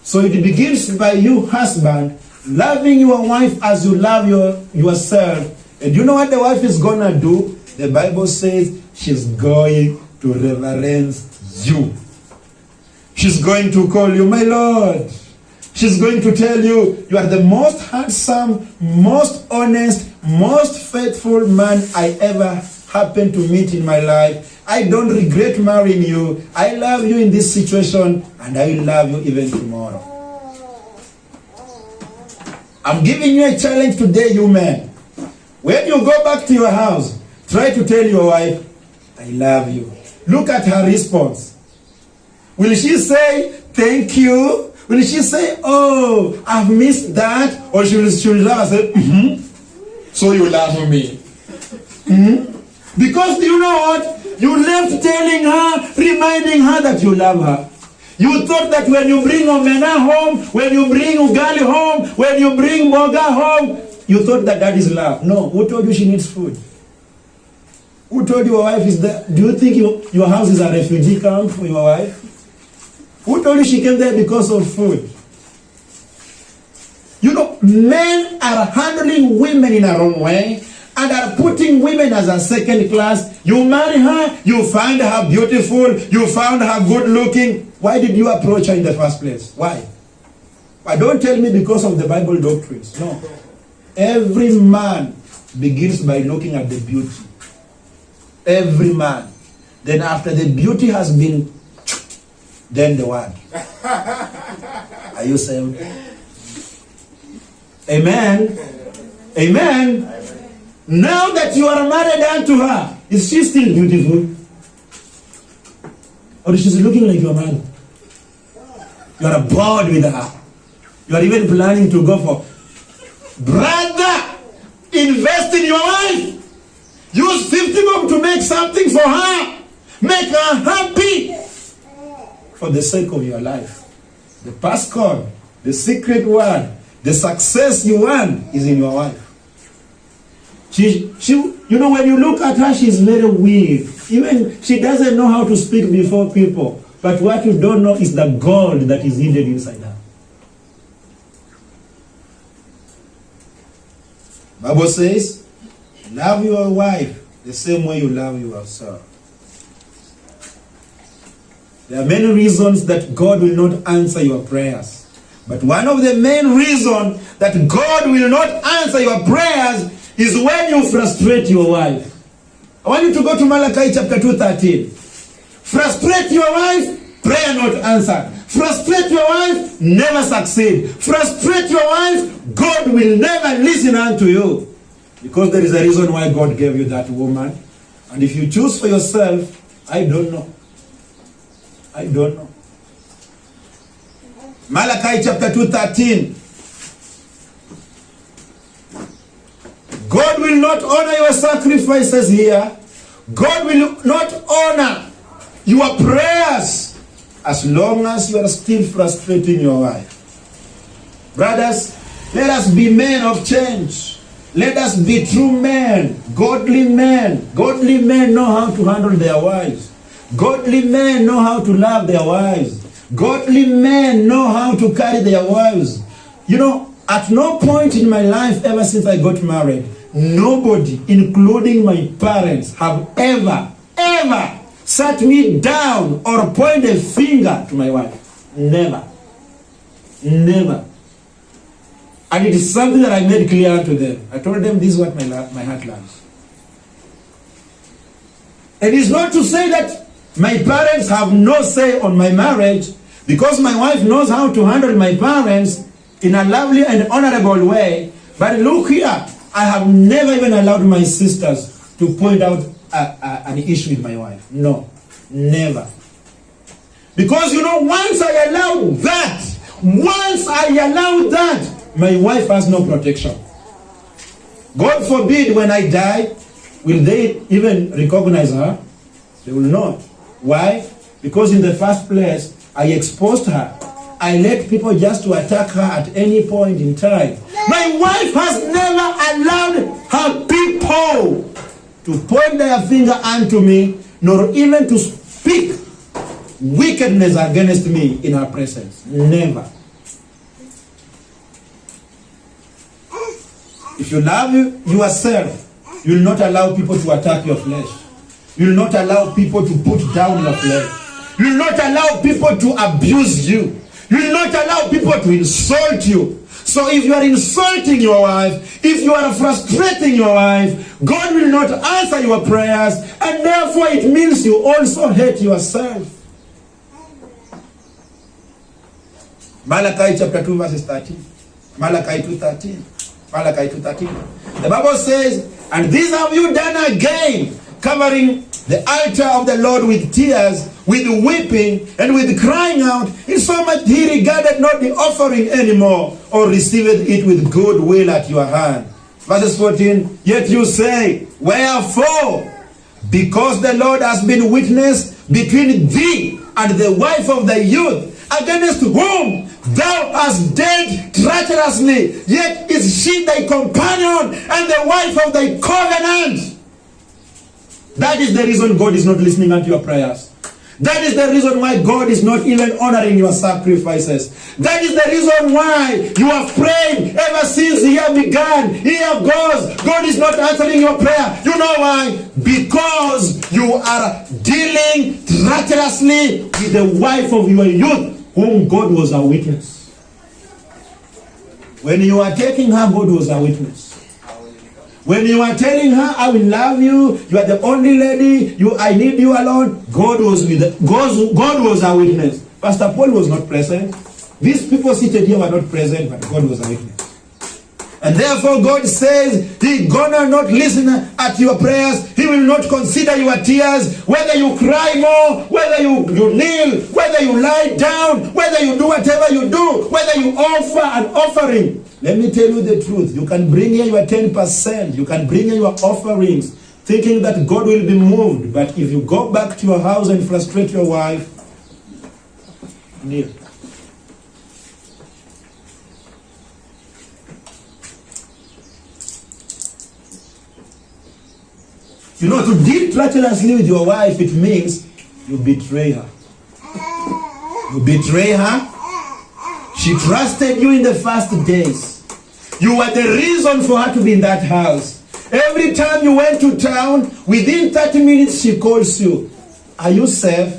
Speaker 1: So it begins by you, husband, loving your wife as you love yourself. And you know what the wife is going to do? The Bible says she's going to reverence you. She's going to call you, my Lord. She's going to tell you, you are the most handsome, most honest, most faithful man I ever happened to meet in my life. I don't regret marrying you. I love you in this situation, and I will love you even tomorrow. I'm giving you a challenge today, you men. When you go back to your house, try to tell your wife, I love you. Look at her response. Will she say, thank you? Will she say, oh, I've missed that? Or she will say, so you love me. Because you know what? You left telling her, reminding her that you love her. You thought that when you bring omena home, when you bring ugali home, when you bring boga home, you thought that that is love. No. Who told you she needs food? Who told you your wife is there? Do you think your house is a refugee camp for your wife? Who told you she came there because of food? You know, men are handling women in a wrong way and are putting women as a second class. You marry her, you find her beautiful, you found her good looking. Why did you approach her in the first place? Why? But don't tell me because of the Bible doctrines. No. Every man begins by looking at the beauty. Every man. Then after the beauty has been, then the word. Are you saved? Amen. Amen. Now that you are married unto her, is she still beautiful? Or is she looking like your man? You are bored with her. You are even planning to go for. Brother, invest in your wife. Use 50 bob to make something for her. Make her happy. For the sake of your life. The passcode, the secret word, the success you want is in your wife. She, you know, when you look at her, she's very weak. Even she doesn't know how to speak before people. But what you don't know is the gold that is hidden inside her. Bible says, love your wife the same way you love yourself. There are many reasons that God will not answer your prayers. But one of the main reasons that God will not answer your prayers is when you frustrate your wife. I want you to go to Malachi chapter 2:13. Frustrate your wife, prayer not answered. Frustrate your wife, never succeed. Frustrate your wife, God will never listen unto you. Because there is a reason why God gave you that woman. And if you choose for yourself, I don't know. I don't know. Malachi chapter 2:13. God will not honor your sacrifices here. God will not honor your prayers as long as you are still frustrating your wife. Brothers, let us be men of change. Let us be true men, godly men. Godly men know how to handle their wives. Godly men know how to love their wives. Godly men know how to carry their wives. You know, at no point in my life ever since I got married, nobody, including my parents, have ever sat me down or pointed a finger to my wife. Never. Never. And it is something that I made clear to them. I told them this is what my heart loves. It is not to say that my parents have no say on my marriage, because my wife knows how to handle my parents in a lovely and honorable way. But look here, I have never even allowed my sisters to point out an issue with my wife. No, never. Because you know, once I allow that, my wife has no protection. God forbid when I die, will they even recognize her? They will not. Why? Because in the first place, I exposed her. I let people just to attack her at any point in time. My wife has never allowed her people to point their finger unto me, nor even to speak wickedness against me in her presence. Never. If you love yourself, you will not allow people to attack your flesh. You will not allow people to put down your flesh. You will not allow people to abuse you. You will not allow people to insult you. So if you are insulting your wife, if you are frustrating your wife, God will not answer your prayers, and therefore it means you also hate yourself. Malachi chapter 2 verses 13. Malachi 2:13. Malachi 2:13. The Bible says, and this have you done again, covering the altar of the Lord with tears, with weeping, and with crying out, insomuch he regarded not the offering anymore, or received it with good will at your hand. Verses 14, yet you say, wherefore? Because the Lord has been witness between thee and the wife of the youth, against whom thou hast dealt treacherously, yet is she thy companion and the wife of thy covenant. That is the reason God is not listening unto your prayers. That is the reason why God is not even honoring your sacrifices. That is the reason why you have prayed ever since the year began. Here goes. God is not answering your prayer. You know why? Because you are dealing treacherously with the wife of your youth, whom God was a witness. When you are taking her, God was a witness. When you are telling her, I will love you, you are the only lady, I need you alone, God was a witness. Pastor Paul was not present. These people seated here were not present, but God was a witness. And therefore God says, He gonna not listen at your prayers. He will not consider your tears, whether you cry more, whether you kneel, whether you lie down, whether you do whatever you do, whether you offer an offering. Let me tell you the truth. You can bring here your 10%. You can bring here your offerings, thinking that God will be moved. But if you go back to your house and frustrate your wife, kneel. You know, to deal treacherously with your wife, it means you betray her. You betray her. She trusted you in the first days. You were the reason for her to be in that house. Every time you went to town, within 30 minutes she calls you. Are you safe?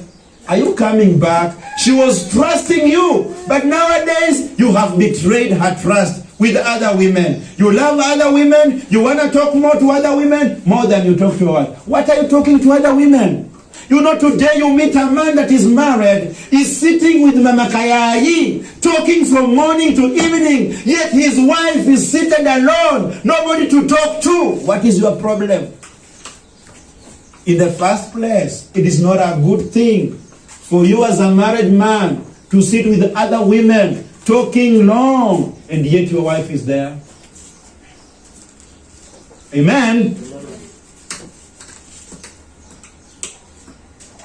Speaker 1: Are you coming back? She was trusting you. But nowadays, you have betrayed her trust with other women. You love other women. You want to talk more to other women more than you talk to your wife. What are you talking to other women? You know, today you meet a man that is married, is sitting with Mama Kayai, talking from morning to evening, yet his wife is seated alone, nobody to talk to. What is your problem? In the first place, it is not a good thing for you as a married man to sit with other women, talking long, and yet your wife is there. Amen.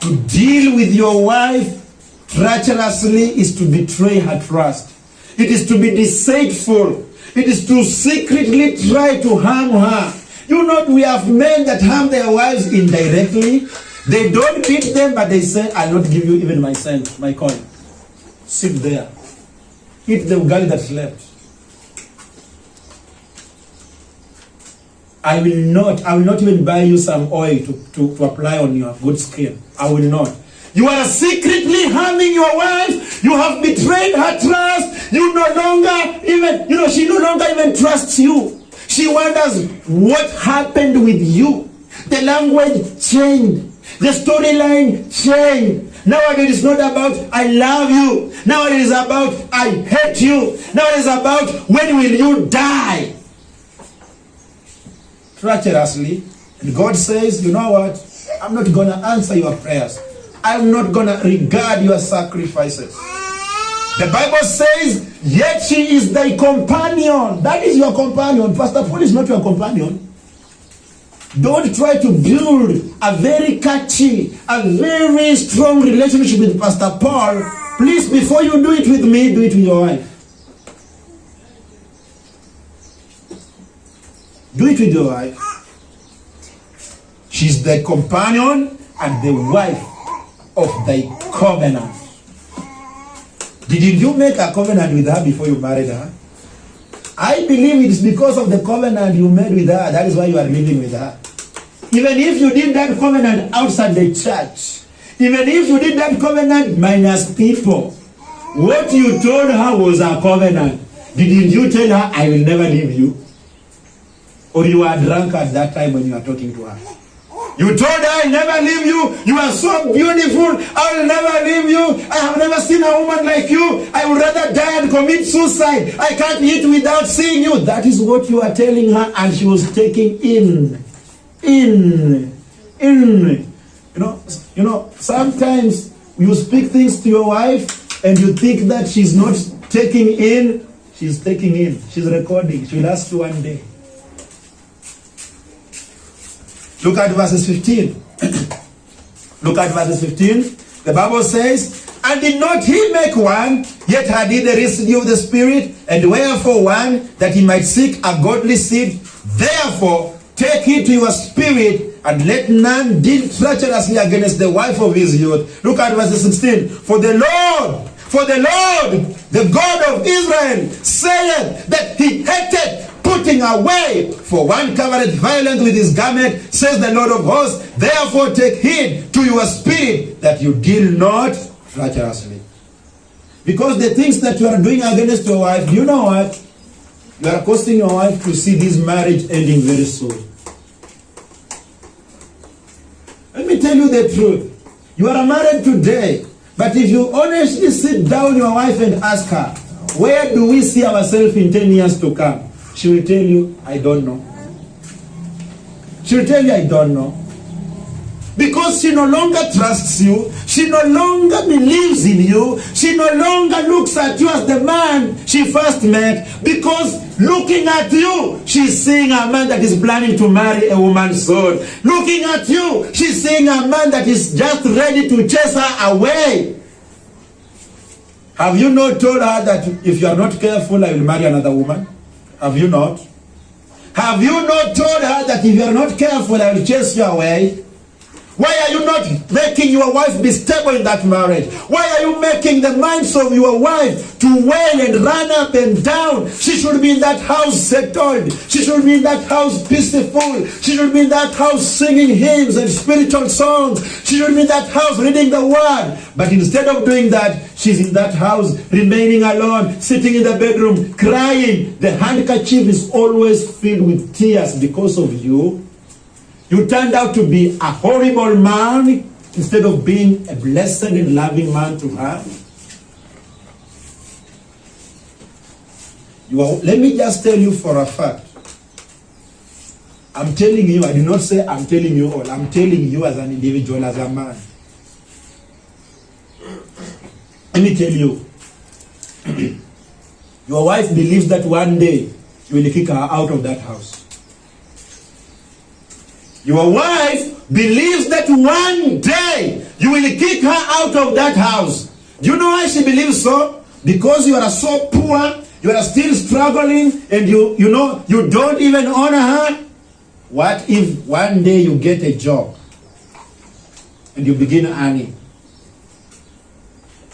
Speaker 1: To deal with your wife treacherously is to betray her trust. It is to be deceitful. It is to secretly try to harm her. You know, we have men that harm their wives indirectly. They don't beat them, but they say, I'll not give you even my cent, my coin. Sit there. Eat the ugali that slept. I will not even buy you some oil to apply on your good skin. I will not. You are secretly harming your wife. You have betrayed her trust. You no longer even, she no longer even trusts you. She wonders what happened with you. The language changed. The storyline changed. Nowadays it's not about I love you. Nowadays it's about I hate you. Nowadays it's about when will you die? Treacherously. And God says, you know what? I'm not going to answer your prayers. I'm not going to regard your sacrifices. The Bible says, yet she is thy companion. That is your companion. Pastor Paul is not your companion. Don't try to build a very catchy, a very strong relationship with Pastor Paul. Please, before you do it with me, do it with your wife. Do it with your wife. She's the companion and the wife of thy covenant. Didn't you make a covenant with her before you married her? I believe it is because of the covenant you made with her. That is why you are living with her. Even if you did that covenant outside the church, even if you did that covenant minus people, what you told her was a covenant. Didn't you tell her, I will never leave you? Or you were drunk at that time when you were talking to her? You told her, I'll never leave you. You are so beautiful. I will never leave you. I have never seen a woman like you. I would rather die and commit suicide. I can't eat without seeing you. That is what you are telling her, and she was taking in. You know, sometimes you speak things to your wife and you think that she's not taking in. She's taking in. She's recording. She will ask you one day. Look at verses 15. Look at verses 15. The Bible says, and did not he make one, yet had he the residue of the Spirit, and wherefore one, that he might seek a godly seed. Therefore, take heed to your spirit, and let none deal treacherously against the wife of his youth. Look at verse 16. For the Lord, the God of Israel, saith that he hated putting away, for one covered violence with his garment, says the Lord of hosts. Therefore take heed to your spirit, that you deal not treacherously. Because the things that you are doing against your wife, you know what? You are causing your wife to see this marriage ending very soon. Let me tell you the truth. You are married today, but if you honestly sit down your wife and ask her, where do we see ourselves in 10 years to come? She will tell you, I don't know. She will tell you, I don't know. Because she no longer trusts you. She no longer believes in you. She no longer looks at you as the man she first met. Because looking at you, she's seeing a man that is planning to marry a woman's soul. Looking at you, she's seeing a man that is just ready to chase her away. Have you not told her that if you are not careful, I will marry another woman? Have you not? Have you not told her that if you are not careful, I will chase you away? Why are you not making your wife be stable in that marriage? Why are you making the minds of your wife to wail and run up and down? She should be in that house settled. She should be in that house peaceful. She should be in that house singing hymns and spiritual songs. She should be in that house reading the word. But instead of doing that, she's in that house remaining alone, sitting in the bedroom, crying. The handkerchief is always filled with tears because of you. You turned out to be a horrible man instead of being a blessed and loving man to her. Let me just tell you for a fact. I'm telling you, I did not say I'm telling you all. I'm telling you as an individual, as a man. Let me tell you. Your wife believes that one day you will kick her out of that house. Your wife believes that one day you will kick her out of that house. Do you know why she believes so? Because you are so poor, you are still struggling, and you don't even honor her. What if one day you get a job and you begin earning?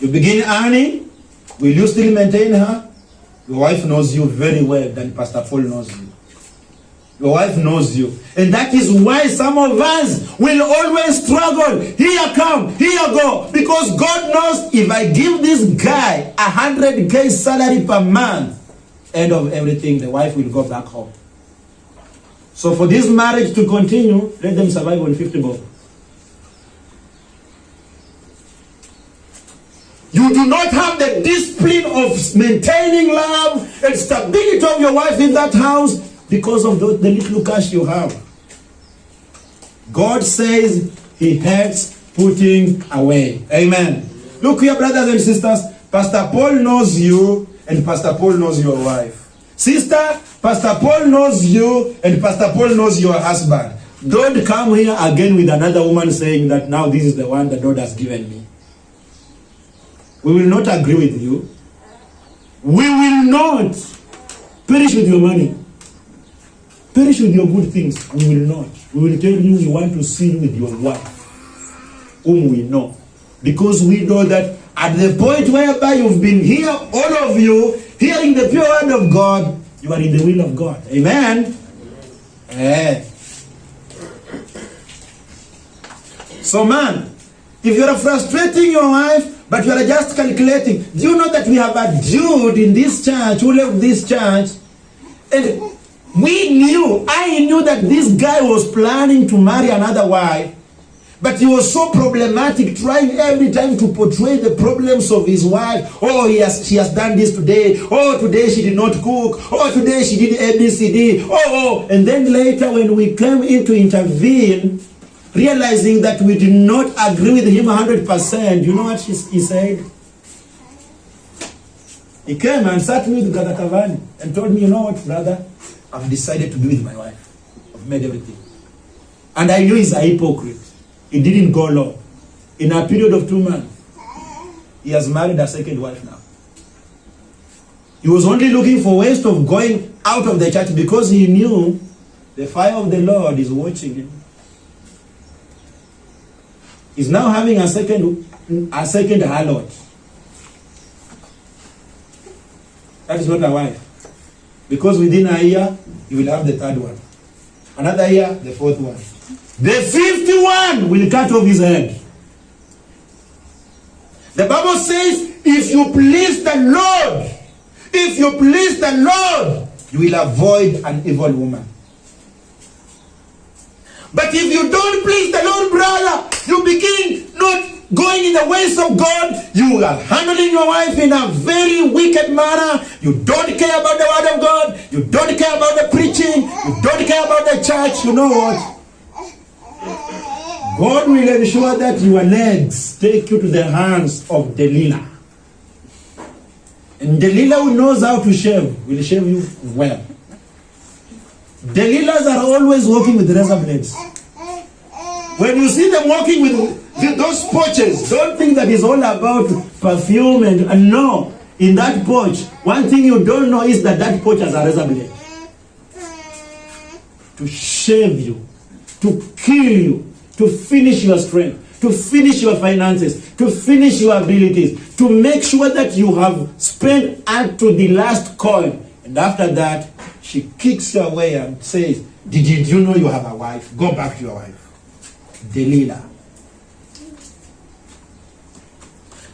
Speaker 1: You begin earning, will you still maintain her? Your wife knows you very well than Pastor Paul knows you. Your wife knows you. And that is why some of us will always struggle. Here come, here go. Because God knows if I give this guy 100K salary per month, end of everything, the wife will go back home. So for this marriage to continue, let them survive on 50 bob. You do not have the discipline of maintaining love and stability of your wife in that house because of the little cash you have. God says he hates putting away. Amen. Look here, brothers and sisters. Pastor Paul knows you and Pastor Paul knows your wife. Sister, Pastor Paul knows you and Pastor Paul knows your husband. Don't come here again with another woman saying that now this is the one that God has given me. We will not agree with you. We will not perish with your money. Perish with your good things. We will not. We will tell you we want to see you with your wife, whom we know. Because we know that at the point whereby you've been here, all of you, hearing the pure word of God, you are in the will of God. Amen? So man, if you are frustrating your wife, but you are just calculating, do you know that we have a dude in this church who left this church, and I knew that this guy was planning to marry another wife, but he was so problematic, trying every time to portray the problems of his wife. Oh, she has done this today. Oh, today she did not cook. Oh, today she did ABCD. Oh. And then later when we came in to intervene, realizing that we did not agree with him 100%, you know what he said? He came and sat me with Brother Cavani and told me, you know what, brother? I've decided to be with my wife. I've made everything. And I knew he's a hypocrite. He didn't go long. In a period of 2 months, he has married a second wife now. He was only looking for ways of going out of the church because he knew the fire of the Lord is watching him. He's now having a second harlot. That is not a wife. Because within a year, he will have the third one. Another year, the fourth one. The 51 will cut off his head. The Bible says, if you please the Lord, you will avoid an evil woman. But if you don't please the Lord, brother, you begin not going in the ways of God. You are handling your wife in a very wicked manner. You don't care about the word of God. You don't care about the preaching. You don't care about the church. You know what? God will ensure that your legs take you to the hands of Delilah. And Delilah, who knows how to shave, will shave you well. Delilahs are always walking with razor blades. When you see them walking with those pouches, don't think that it's all about perfume and no. In that pouch, one thing you don't know is that that pouch has a razor blade. To shave you, to kill you, to finish your strength, to finish your finances, to finish your abilities, to make sure that you have spent up to the last coin. And after that, she kicks you away and says, did you know you have a wife? Go back to your wife. Delilah.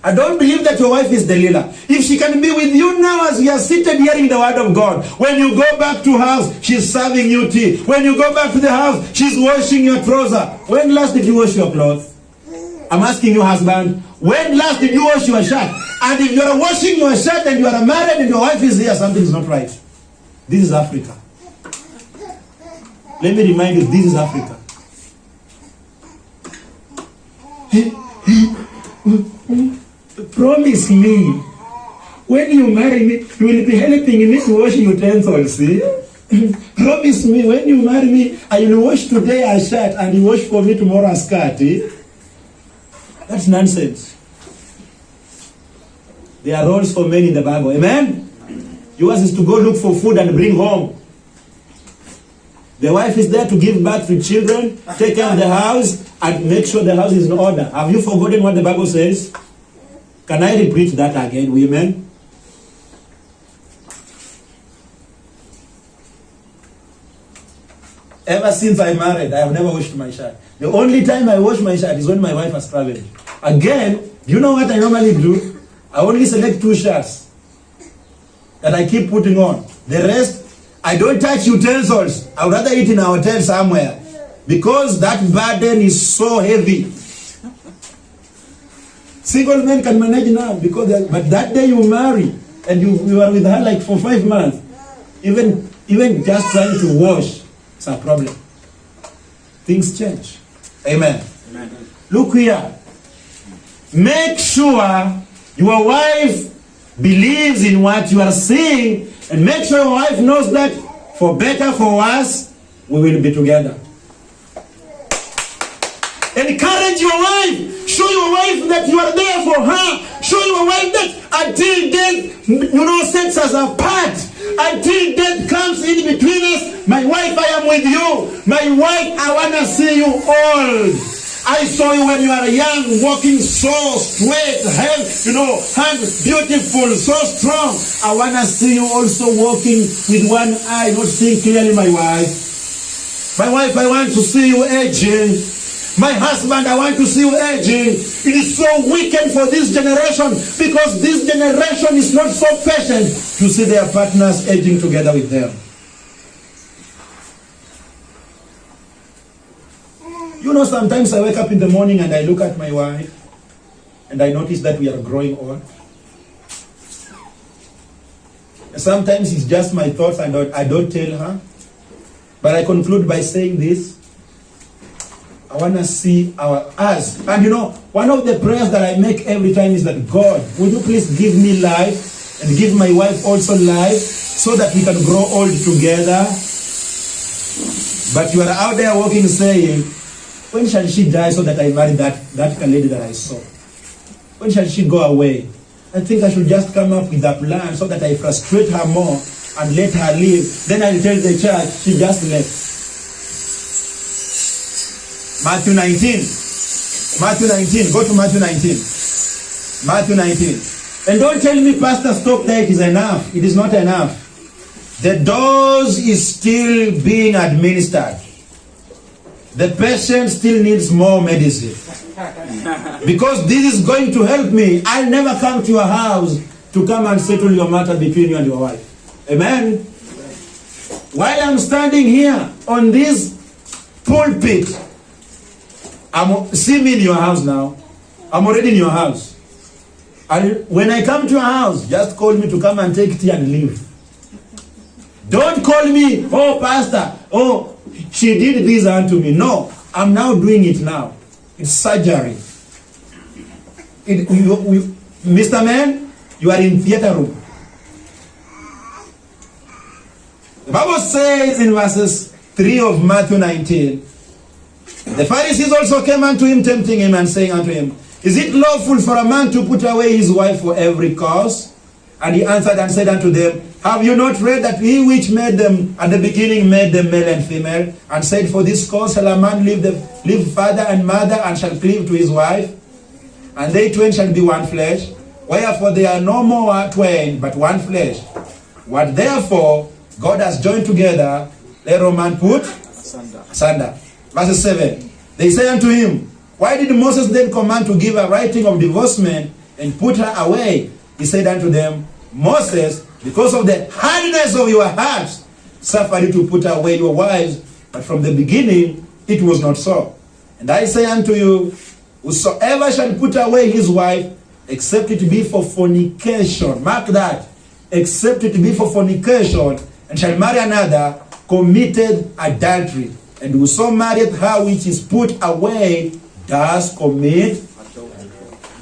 Speaker 1: I don't believe that your wife is Delilah. If she can be with you now as you are seated hearing the word of God, when you go back to house, she's serving you tea. When you go back to the house, she's washing your trouser. When last did you wash your clothes? I'm asking you, husband, when last did you wash your shirt? And if you are washing your shirt and you are married and your wife is here, something is not right. This is Africa. Let me remind you, this is Africa. Promise me, when you marry me, you will be helping me to wash utensils. See? Promise me, when you marry me, I will wash today a shirt and you wash for me tomorrow a skirt. Eh? That's nonsense. There are roles for men in the Bible. Amen? Yours is to go look for food and bring home. The wife is there to give birth to children, take care of the house, and make sure the house is in order. Have you forgotten what the Bible says? Can I repeat that again, women? Ever since I married, I have never washed my shirt. The only time I wash my shirt is when my wife has traveled. Again, do you know what I normally do? I only select 2 shirts that I keep putting on. The rest, I don't touch utensils. I would rather eat in a hotel somewhere because that burden is so heavy. Single men can manage now but that day you marry and you are with her like for 5 months. Even just trying to wash, it's a problem. Things change. Amen. Amen. Look here. Make sure your wife believes in what you are saying, and make sure your wife knows that for better, for worse, we will be together. Encourage your wife. Show your wife that you are there for her. Show your wife that until death, sets us apart. Until death comes in between us, my wife, I am with you. My wife, I want to see you old. I saw you when you are young, walking so straight, hands beautiful, so strong. I want to see you also walking with one eye, not seeing clearly, my wife. My wife, I want to see you aging. My husband, I want to see you aging. It is so wicked for this generation because this generation is not so patient to see their partners aging together with them. Sometimes I wake up in the morning and I look at my wife and I notice that we are growing old. And sometimes it's just my thoughts and I don't tell her. But I conclude by saying this. I want to see us. And one of the prayers that I make every time is that, God, would you please give me life and give my wife also life so that we can grow old together. But you are out there walking saying, when shall she die so that I marry that lady that I saw? When shall she go away? I think I should just come up with a plan so that I frustrate her more and let her leave. Then I'll tell the church she just left. Matthew 19. Go to Matthew 19. Matthew 19. And don't tell me, Pastor, stop there, it is enough. It is not enough. The dose is still being administered. The patient still needs more medicine. Because this is going to help me. I'll never come to your house to come and settle your matter between you and your wife. Amen? While I'm standing here on this pulpit, see me in your house now. I'm already in your house. And when I come to your house, just call me to come and take tea and leave. Don't call me, oh, Pastor, oh, she did this unto me. No, I'm now doing it now. It's surgery. Mr. Man, you are in theater room. The Bible says in verses 3 of Matthew 19, the Pharisees also came unto him, tempting him, and saying unto him, Is it lawful for a man to put away his wife for every cause? And he answered and said unto them, Have you not read that he which made them at the beginning made them male and female, and said, For this cause shall a man leave father and mother, and shall cleave to his wife, and they twain shall be one flesh? Wherefore they are no more twain, but one flesh. What therefore God has joined together, let no man put asunder. Verse 7. They say unto him, Why did Moses then command to give a writing of divorcement and put her away? He said unto them, Moses, because of the hardness of your hearts, suffered you to put away your wives, but from the beginning it was not so. And I say unto you, whosoever shall put away his wife, except it be for fornication, mark that, except it be for fornication, and shall marry another, committed adultery. And whoso marrieth her which is put away does commit.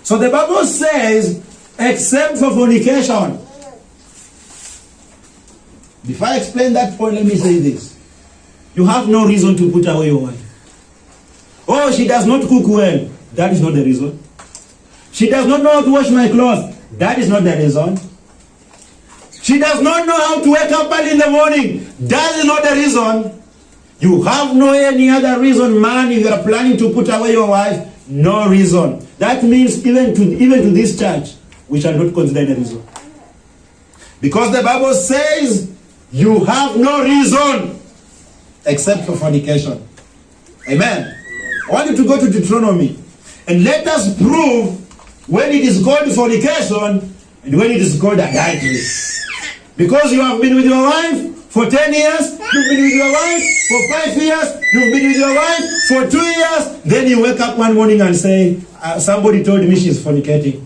Speaker 1: So the Bible says, except for fornication. Before I explain that point, let me say this. You have no reason to put away your wife. Oh, she does not cook well. That is not the reason. She does not know how to wash my clothes. That is not the reason. She does not know how to wake up early in the morning. That is not the reason. You have no any other reason, man, if you are planning to put away your wife. No reason. That means even to this church, we shall not consider any reason. Because the Bible says you have no reason except for fornication. Amen. I want you to go to Deuteronomy and let us prove when it is called fornication and when it is called adultery. Because you have been with your wife for 10 years, you've been with your wife for 5 years, you've been with your wife for 2 years, then you wake up one morning and say, somebody told me she's fornicating.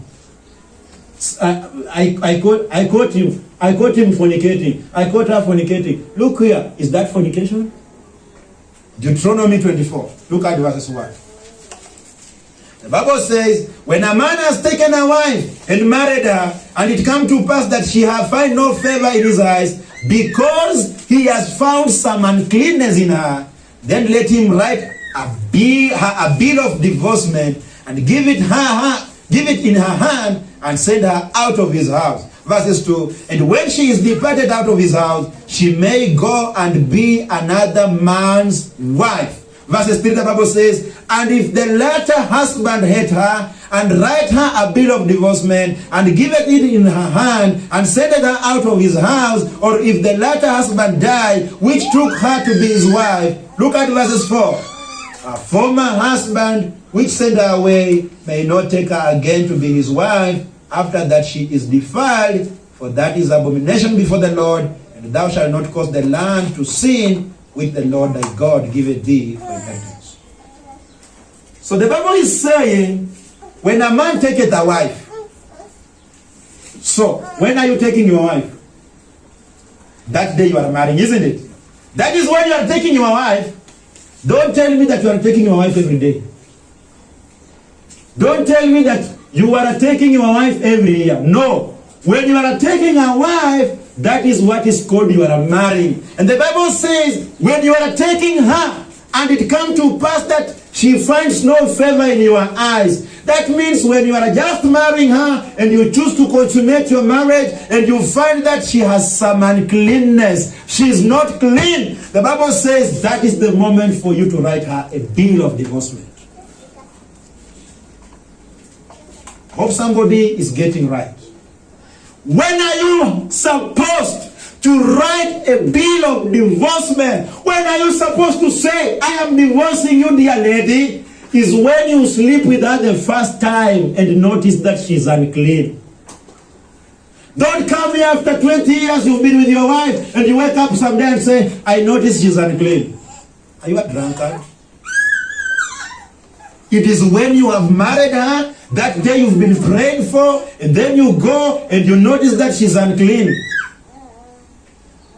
Speaker 1: I caught him fornicating. I caught her fornicating. Look here, is that fornication? Deuteronomy 24. Look at verses 1. The Bible says, when a man has taken a wife and married her, and it come to pass that she have find no favor in his eyes, because he has found some uncleanness in her, then let him write a bill of divorcement and give it in her hand and send her out of his house. Verses 2, and when she is departed out of his house, she may go and be another man's wife. Verses 3, the Bible says, and if the latter husband hate her, and write her a bill of divorcement, and giveth it in her hand, and sendeth her out of his house, or if the latter husband die, which took her to be his wife, look at verses 4. A former husband, which sent her away, may not take her again to be his wife, after that she is defiled, for that is abomination before the Lord, and thou shalt not cause the land to sin, which the Lord thy God giveth thee for inheritance. So the Bible is saying, when a man taketh a wife, so when are you taking your wife? That day you are marrying, isn't it? That is when you are taking your wife. Don't tell me that you are taking your wife every day. Don't tell me that you are taking your wife every year. No. When you are taking a wife, that is what is called you are marrying. And the Bible says, when you are taking her, and it come to pass that she finds no favor in your eyes. That means when you are just marrying her, and you choose to consummate your marriage, and you find that she has some uncleanness, she is not clean, the Bible says that is the moment for you to write her a bill of divorcement. Hope somebody is getting right. When are you supposed to write a bill of divorcement? When are you supposed to say, I am divorcing you, dear lady? Is when you sleep with her the first time and notice that she's unclean. Don't come here after 20 years you've been with your wife and you wake up someday and say, I notice she's unclean. Are you a drunkard? It is when you have married her, that day you've been praying for, and then you go and you notice that she's unclean.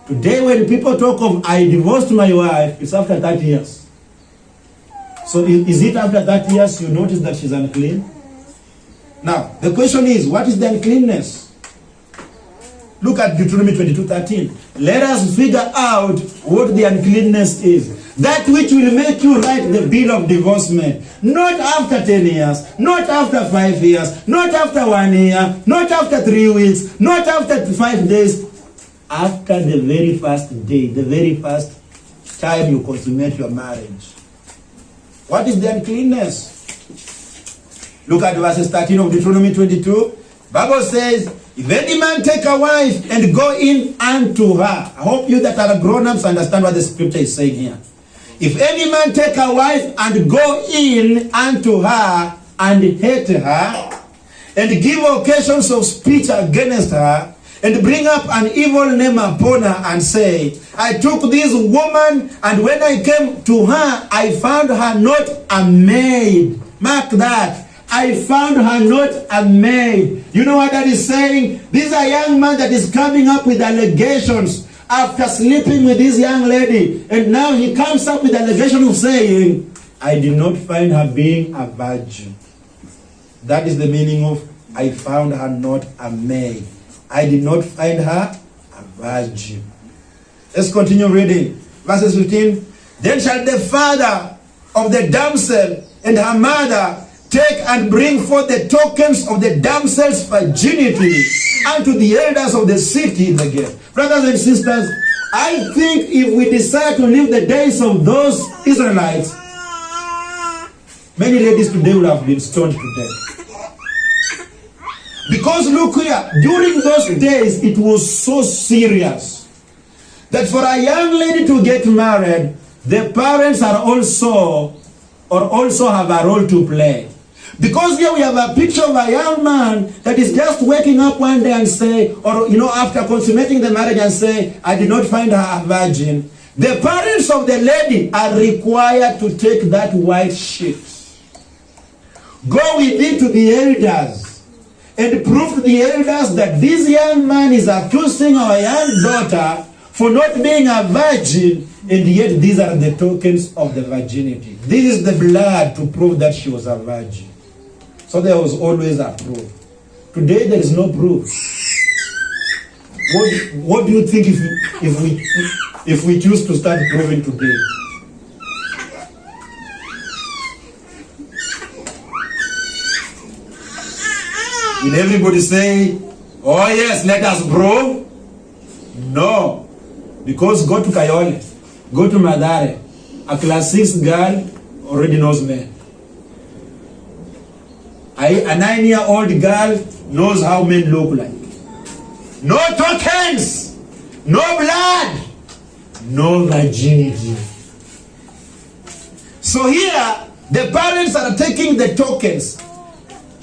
Speaker 1: Today when people talk of, I divorced my wife, it's after 30 years. So is it after 30 years you notice that she's unclean? Now, the question is, what is the uncleanness? Look at Deuteronomy 22:13. Let us figure out what the uncleanness is. That which will make you write the bill of divorcement. Not after 10 years, not after 5 years, not after 1 year, not after 3 weeks, not after 5 days. After the very first day, the very first time you consummate your marriage. What is the uncleanness? Look at verses 13 of Deuteronomy 22. Bible says, if any man take a wife and go in unto her. I hope you that are grown-ups understand what the scripture is saying here. If any man take a wife and go in unto her and hate her, and give occasions of speech against her, and bring up an evil name upon her, and say, I took this woman, and when I came to her, I found her not a maid. Mark that. I found her not a maid. You know what that is saying? This is a young man that is coming up with allegations after sleeping with this young lady. And now he comes up with allegation of saying, I did not find her being a virgin. That is the meaning of I found her not a maid. I did not find her a virgin. Let's continue reading. Verses 15. Then shall the father of the damsel and her mother take and bring forth the tokens of the damsel's virginity unto the elders of the city in the gate. Brothers and sisters, I think if we decide to live the days of those Israelites, many ladies today would have been stoned to death. Because look here, during those days, it was so serious that for a young lady to get married, the parents are also have a role to play. Because here we have a picture of a young man that is just waking up one day and say, or after consummating the marriage and say, I did not find her a virgin. The parents of the lady are required to take that white sheet, go with it to the elders, and prove to the elders that this young man is accusing our young daughter for not being a virgin, and yet these are the tokens of the virginity. This is the blood to prove that she was a virgin. So there was always a proof. Today there is no proof. What do you think if we choose to start proving today? Will everybody say, oh yes, let us prove? No. Because go to Kayole, go to Madare, a class 6 girl already knows men. A 9-year-old girl knows how men look like. No tokens, no blood, no virginity. So here, the parents are taking the tokens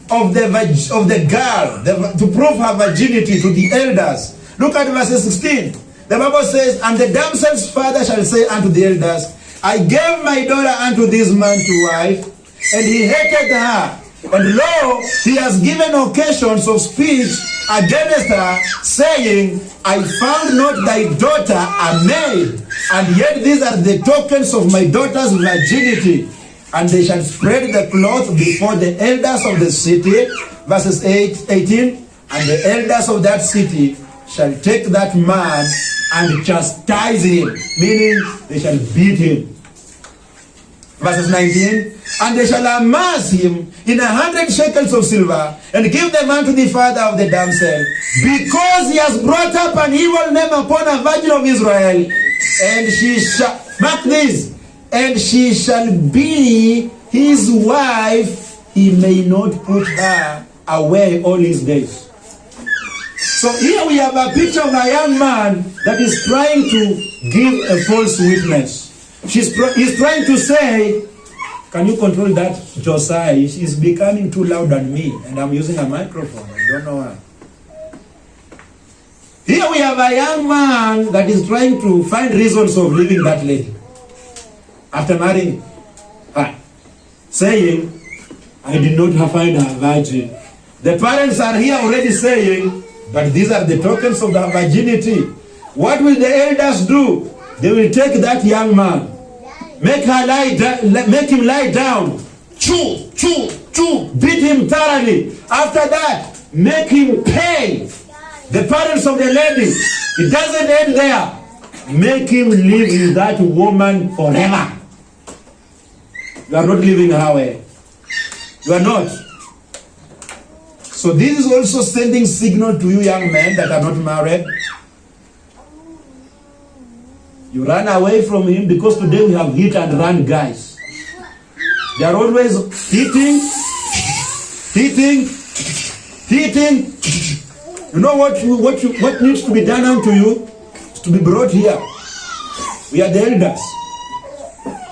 Speaker 1: of the girl to prove her virginity to the elders. Look at verse 16. The Bible says, and the damsel's father shall say unto the elders, I gave my daughter unto this man to wife, and he hated her. And lo, he has given occasions of speech against her, saying, I found not thy daughter a maid, and yet these are the tokens of my daughter's virginity. And they shall spread the cloth before the elders of the city. Verses 18. And the elders of that city shall take that man and chastise him, meaning they shall beat him. Verses 19. And they shall amass him in 100 shekels of silver, and give the man to the father of the damsel, because he has brought up an evil name upon a virgin of Israel. And she shall, mark this, and she shall be his wife, he may not put her away all his days. So here we have a picture of a young man that is trying to give a false witness. He's trying to say, can you control that, Josiah? She's becoming too loud on me, and I'm using a microphone. I don't know why. Here we have a young man that is trying to find reasons of leaving that lady after marrying her, saying, I did not find her virgin. The parents are here already saying, but these are the tokens of the virginity. What will the elders do? They will take that young man Make him lie down. Chew, chew, chew. Beat him thoroughly. After that, make him pay the parents of the lady. It doesn't end there. Make him live with that woman forever. You are not living her way. You are not. So this is also sending signal to you young men that are not married. You run away from him because today we have hit and run guys. They are always hitting. You know what needs to be done unto you? Is to be brought here. We are the elders.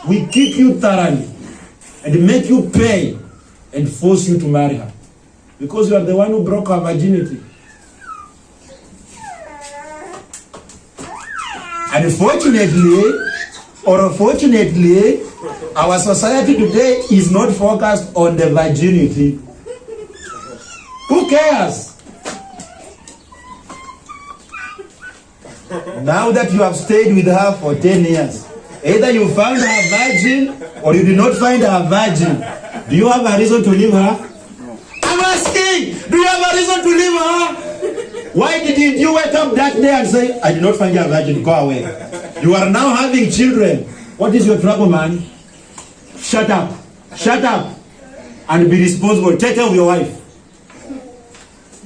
Speaker 1: We kick you thoroughly and make you pay and force you to marry her. Because you are the one who broke her virginity. Unfortunately, or unfortunately, our society today is not focused on the virginity. Who cares? Now that you have stayed with her for 10 years, either you found her virgin or you did not find her virgin. Do you have a reason to leave her? I'm asking, do you have a reason to leave her? Why did you wake up that day and say, I did not find your virgin, go away? You are now having children. What is your trouble, man? Shut up. Shut up. And be responsible. Take care of your wife.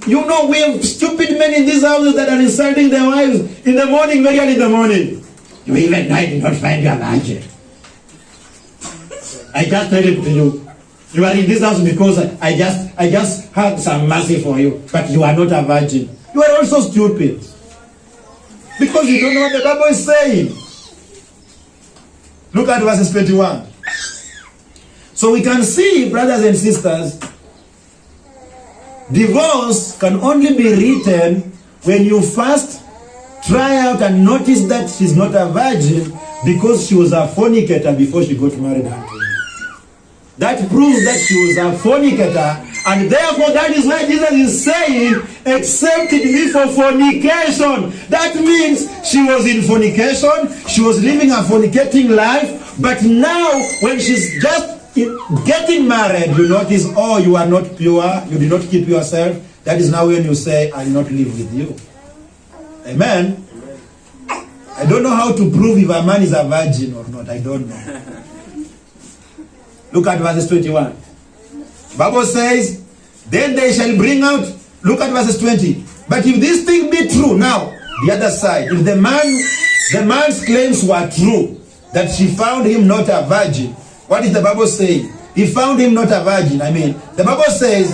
Speaker 1: You know, we have stupid men in these houses that are insulting their wives in the morning, very early in the morning. You even know I did not find your virgin. I just tell it to you. You are in this house because I just had some mercy for you, but you are not a virgin. You are also stupid. Because you don't know what the Bible is saying. Look at verses 21. So we can see, brothers and sisters, divorce can only be written when you first try out and notice that she's not a virgin because she was a fornicator before she got married unto you. That proves that she was a fornicator, and therefore that is why Jesus is saying, accepted me for fornication. That means she was in fornication, she was living a fornicating life, but now when she's just getting married, you notice, oh, you are not pure, you did not keep yourself. That is now when you say, I'll not live with you. Amen. I don't know how to prove if a man is a virgin or not. I don't know. Look at verses 21. Bible says, then they shall bring out, look at verses 20. But if this thing be true, now, the other side, if the man's claims were true, that she found him not a virgin, what is the Bible saying? He found him not a virgin. The Bible says,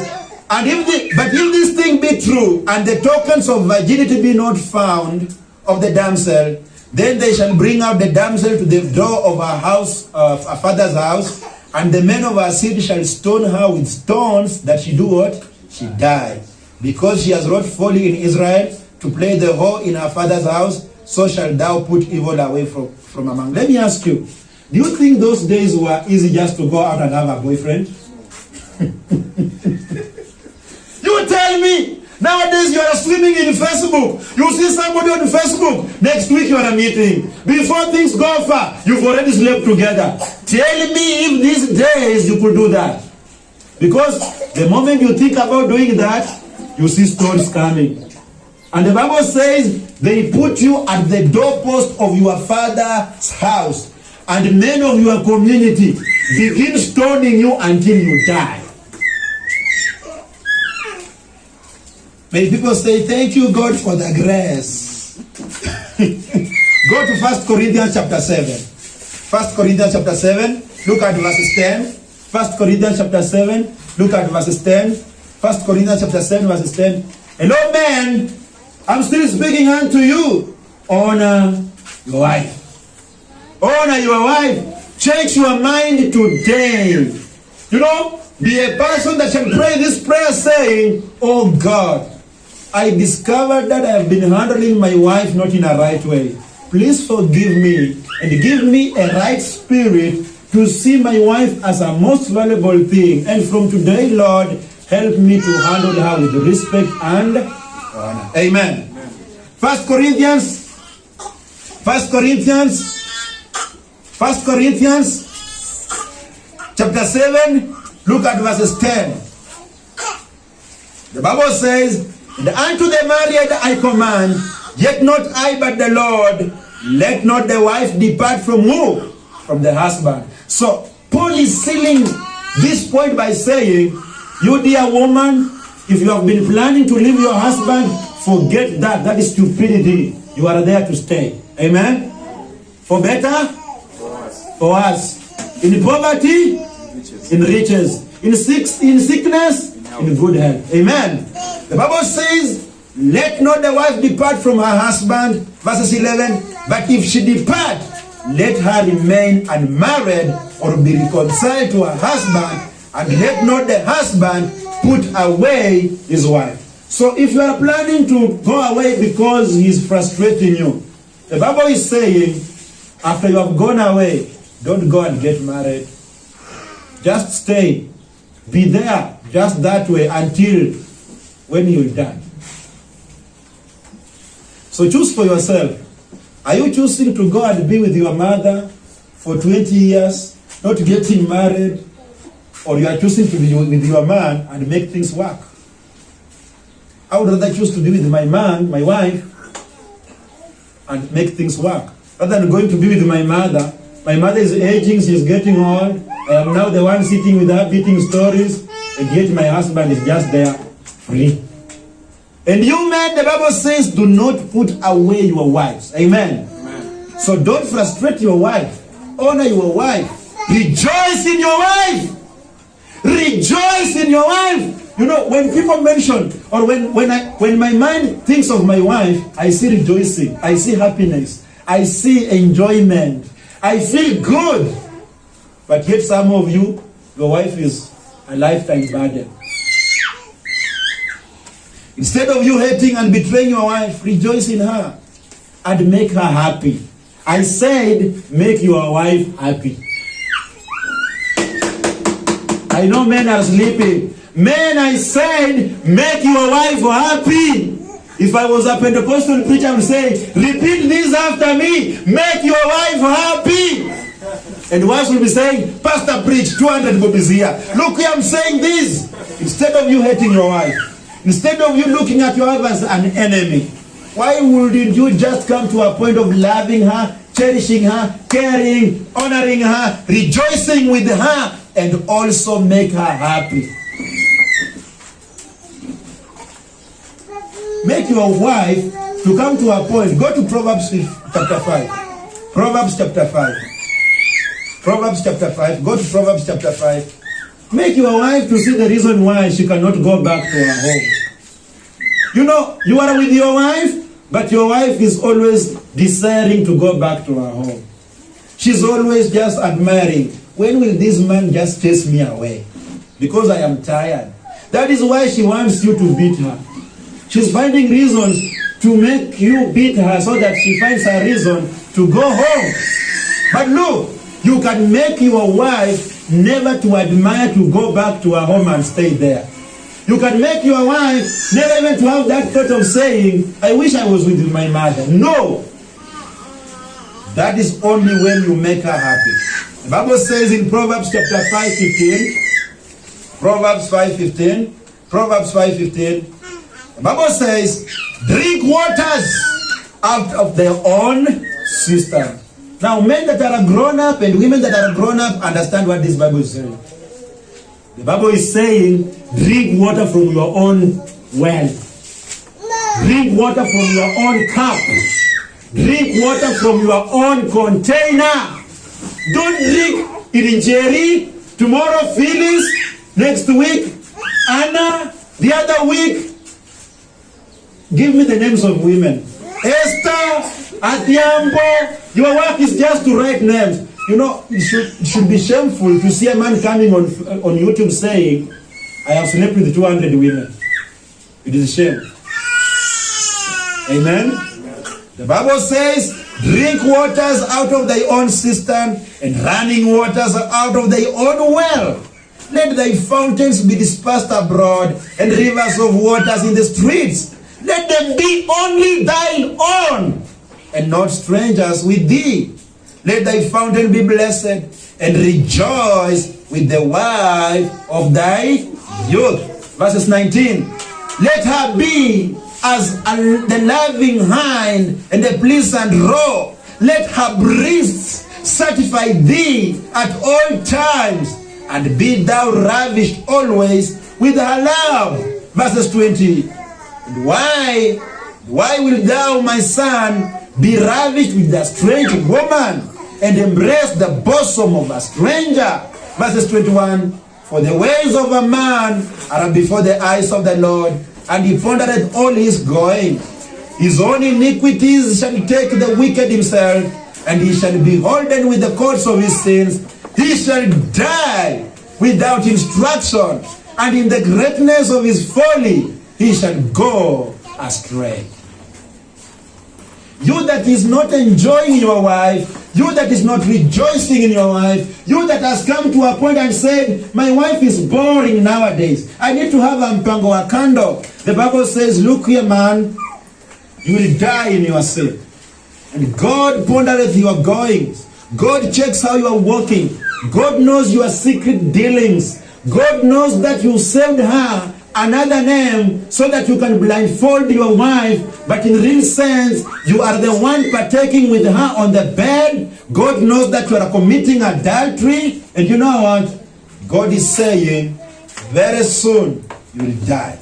Speaker 1: but if this thing be true, and the tokens of virginity be not found of the damsel, then they shall bring out the damsel to the door of her house, of her father's house, and the men of her city shall stone her with stones, that she do what? She die. Because she has wrought folly in Israel, to play the whore in her father's house, so shall thou put evil away from among. Let me ask you, do you think those days were easy just to go out and have a boyfriend? You tell me. Nowadays you are swimming in Facebook. You see somebody on Facebook. Next week you are meeting. Before things go far, you've already slept together. Tell me if these days you could do that. Because the moment you think about doing that, you see stones coming. And the Bible says they put you at the doorpost of your father's house. And men of your community begin stoning you until you die. May people say, thank you, God, for the grace. Go to 1 Corinthians chapter 7. 1 Corinthians chapter 7, look at verses 10. 1 Corinthians chapter 7, look at verses 10. 1 Corinthians chapter 7, verses 10. Hello, men. I'm still speaking unto you. Honor your wife. Honor your wife. Change your mind today. You know, be a person that shall pray this prayer saying, oh God, I discovered that I have been handling my wife not in a right way. Please forgive me and give me a right spirit to see my wife as a most valuable thing. And from today, Lord, help me to handle her with respect and honor. Amen. 1 Corinthians 1 Corinthians chapter 7, look at verses 10. The Bible says, and unto the married I command, yet not I but the Lord, let not the wife depart from who? From the husband. So Paul is sealing this point by saying, you dear woman, if you have been planning to leave your husband, forget that. That is stupidity. You are there to stay. Amen? For better? For us. In poverty? In riches. In sickness? In good health. Amen? The Bible says, let not the wife depart from her husband. Verses 11. But if she depart, let her remain unmarried or be reconciled to her husband, and let not the husband put away his wife. So if you are planning to go away because he's frustrating you, the Bible is saying, after you have gone away, don't go and get married. Just stay. Be there just that way until when you're done. So choose for yourself. Are you choosing to go and be with your mother for 20 years, not getting married, or you are choosing to be with your man and make things work? I would rather choose to be with my man, my wife, and make things work, rather than going to be with my mother. My mother is aging, she's getting old. I am now the one sitting with her, beating stories, and yet my husband is just there, free. And you men, the Bible says, do not put away your wives. Amen. Amen. So don't frustrate your wife. Honor your wife. Rejoice in your wife. Rejoice in your wife. You know, when people mention, or when my mind thinks of my wife, I see rejoicing. I see happiness. I see enjoyment. I feel good. But yet some of you, your wife is a lifetime burden. Instead of you hating and betraying your wife, rejoice in her and make her happy. I said, make your wife happy. I know men are sleeping. Men, I said, make your wife happy. If I was a Pentecostal preacher, I would say, repeat this after me. Make your wife happy. And wives will be saying, Pastor, preach, 200 bobbies here. Look, I'm saying this. Instead of you hating your wife, instead of you looking at your wife as an enemy, why wouldn't you just come to a point of loving her, cherishing her, caring, honoring her, rejoicing with her, and also make her happy? Make your wife to come to a point. Go to Proverbs chapter 5. Proverbs chapter 5. Proverbs chapter 5. Go to Proverbs chapter 5. Make your wife to see the reason why she cannot go back to her home. You know, you are with your wife, but your wife is always desiring to go back to her home. She's always just admiring, when will this man just chase me away? Because I am tired. That is why she wants you to beat her. She's finding reasons to make you beat her so that she finds a reason to go home. But look, you can make your wife never to admire to go back to her home and stay there. You can make your wife never even to have that thought of saying, I wish I was with my mother. No. That is only when you make her happy. The Bible says in Proverbs chapter 5:15, Proverbs 5:15, Proverbs 5:15, the Bible says, drink waters out of their own cistern. Now, men that are grown up and women that are grown up understand what this Bible is saying. The Bible is saying, drink water from your own well. Drink water from your own cup. Drink water from your own container. Don't drink it in Jerry, tomorrow Phyllis, next week Anna, the other week. Give me the names of women. Esther, Atiambo. Your work is just to write names. You know, it should be shameful to see a man coming on YouTube saying, I have slept with 200 women. It is a shame. Amen? The Bible says, drink waters out of thy own cistern, and running waters out of thy own well. Let thy fountains be dispersed abroad, and rivers of waters in the streets. Let them be only thine own, and not strangers with thee.
Speaker 2: Let thy fountain be blessed, and rejoice with the wife of thy youth. Verses 19. Let her be as the loving hind and the pleasant roe. Let her breasts satisfy thee at all times, and be thou ravished always with her love. Verses 20. And why wilt thou, my son, be ravished with a strange woman, and embrace the bosom of a stranger? Verses 21. For the ways of a man are before the eyes of the Lord, and he pondereth all his going. His own iniquities shall take the wicked himself, and he shall be holden with the cords of his sins. He shall die without instruction, and in the greatness of his folly he shall go astray. You that is not enjoying your wife, you that is not rejoicing in your wife, you that has come to a point and said, my wife is boring nowadays, I need to have a mpango wa kando. The Bible says, look here, man, you will die in your sin. And God pondereth your goings. God checks how you are walking. God knows your secret dealings. God knows that you saved her another name so that you can blindfold your wife, but in real sense, you are the one partaking with her on the bed. God knows that you are committing adultery, and you know what? God is saying, very soon you will die.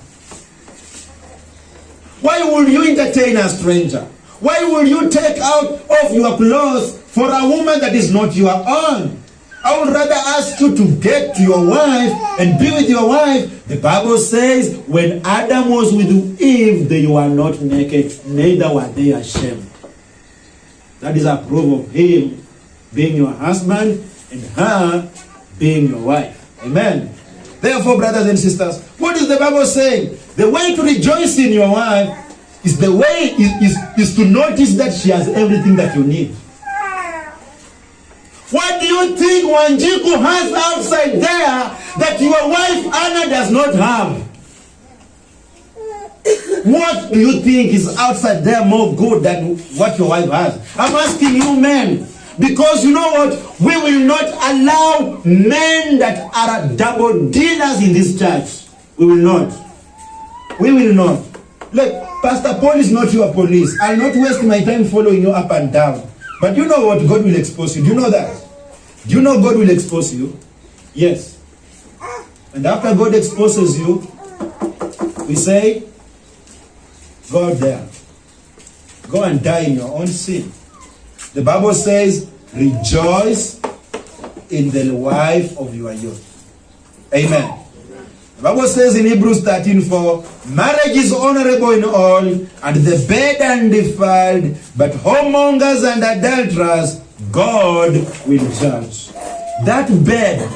Speaker 2: Why will you entertain a stranger? Why will you take out of your clothes for a woman that is not your own? I would rather ask you to get to your wife and be with your wife. The Bible says, when Adam was with Eve, they were not naked, neither were they ashamed. That is a proof of him being your husband and her being your wife. Amen. Therefore, brothers and sisters, what is the Bible saying? The way to rejoice in your wife is the way is to notice that she has everything that you need. What do you think Wanjiku has outside there that your wife Anna does not have? What do you think is outside there more good than what your wife has? I'm asking you men, because you know what? We will not allow men that are double dealers in this church. We will not. We will not. Look, Pastor Paul is not your police. I'll not waste my time following you up and down. But you know what? God will expose you. Do you know that? Do you know God will expose you? Yes. And after God exposes you, we say, go out there. Go and die in your own sin. The Bible says, rejoice in the wife of your youth. Amen. The Bible says in Hebrews 13:4, marriage is honorable in all, and the bed undefiled, but whoremongers and adulterers God will judge. That bed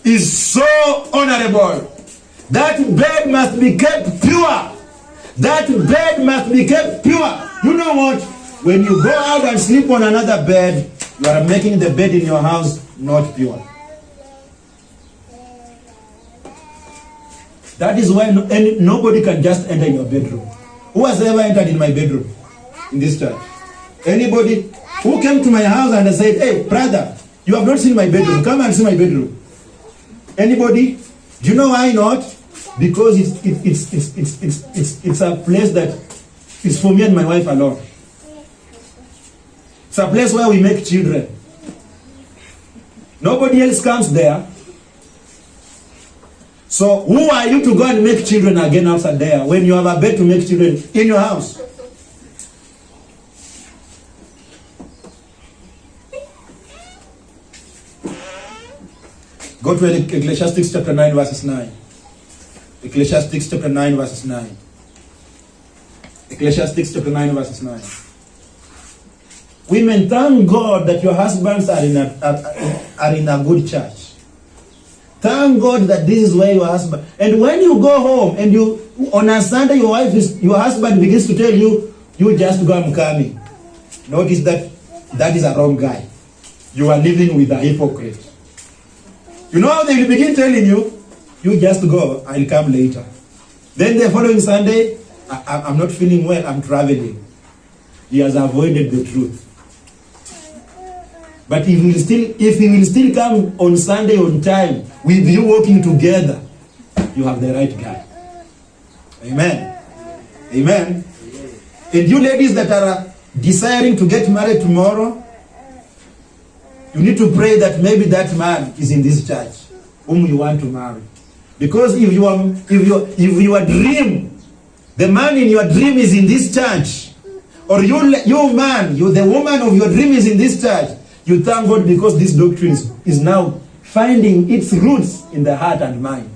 Speaker 2: is so honorable. That bed must be kept pure. That bed must be kept pure. You know what? When you go out and sleep on another bed, you are making the bed in your house not pure. That is why nobody can just enter in your bedroom. Who has ever entered in my bedroom in this church? Anybody who came to my house and said, hey, brother, you have not seen my bedroom. Come and see my bedroom. Anybody? Do you know why not? Because it's a place that is for me and my wife alone. It's a place where we make children. Nobody else comes there. So who are you to go and make children again outside there when you have a bed to make children in your house? Go to Ecclesiastes chapter 9 verses 9. Ecclesiastes chapter 9 verses 9. Ecclesiastes chapter 9 verses 9. Women, thank God that your husbands are in a good church. Thank God that this is where your husband. And when you go home and you on a Sunday your husband begins to tell you, you just go, I'm coming. Notice that is a wrong guy. You are living with a hypocrite. You know how they will begin telling you, you just go, I'll come later. Then the following Sunday, I'm not feeling well, I'm traveling.
Speaker 1: he has avoided the truth. But if he will still come on Sunday on time with you working together, you have the right guy. Amen. Amen. And you ladies that are desiring to get married tomorrow, you need to pray that maybe that man is in this church whom you want to marry. Because if your dream, the man in your dream is in this church, or you man, the woman of your dream is in this church, you thank God because this doctrine is now finding its roots in the heart and mind.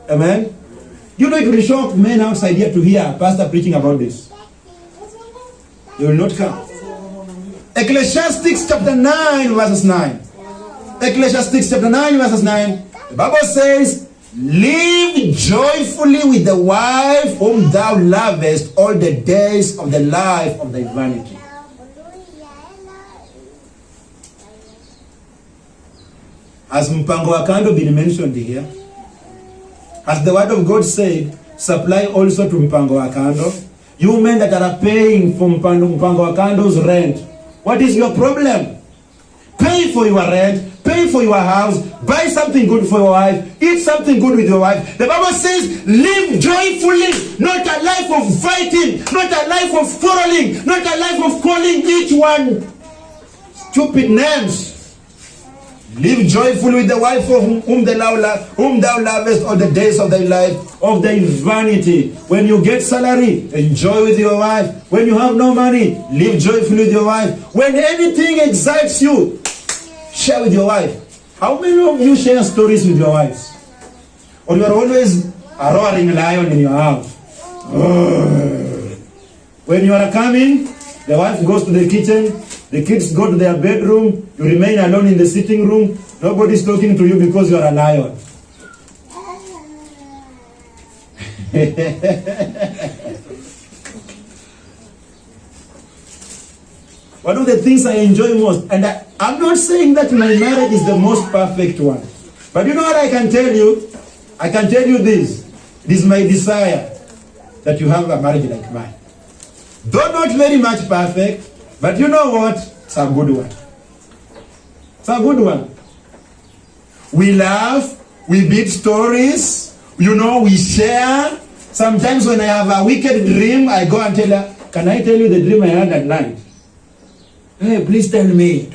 Speaker 1: Amen? You know, it will shock men outside here to hear a pastor preaching about this. They will not come. Ecclesiastes chapter 9 verses 9. Ecclesiastes chapter 9 verses 9. The Bible says, live joyfully with the wife whom thou lovest all the days of the life of thy vanity. Has mpango wa kando been mentioned here? As the word of God said, supply also to mpango wa kando. You men that are paying for mpango wa kando's rent, what is your problem? Pay for your rent, pay for your house, buy something good for your wife, eat something good with your wife. The Bible says, live joyfully, not a life of fighting, not a life of quarreling, not a life of calling each one stupid names. Live joyfully with the wife whom thou lovest all the days of thy life, of thy vanity. When you get salary, enjoy with your wife. When you have no money, live joyfully with your wife. When anything excites you, share with your wife. How many of you share stories with your wives? Or you are always a roaring lion in your house? When you are coming, the wife goes to the kitchen, the kids go to their bedroom, you remain alone in the sitting room, nobody's talking to you because you are a lion. One of the things I enjoy most, and I'm not saying that my marriage is the most perfect one, but you know what I can tell you? I can tell you this. It is my desire that you have a marriage like mine. Though not very much perfect, but you know what? It's a good one. It's a good one. We laugh, we beat stories, you know, we share. Sometimes when I have a wicked dream, I go and tell her, can I tell you the dream I had at night? Hey, please tell me.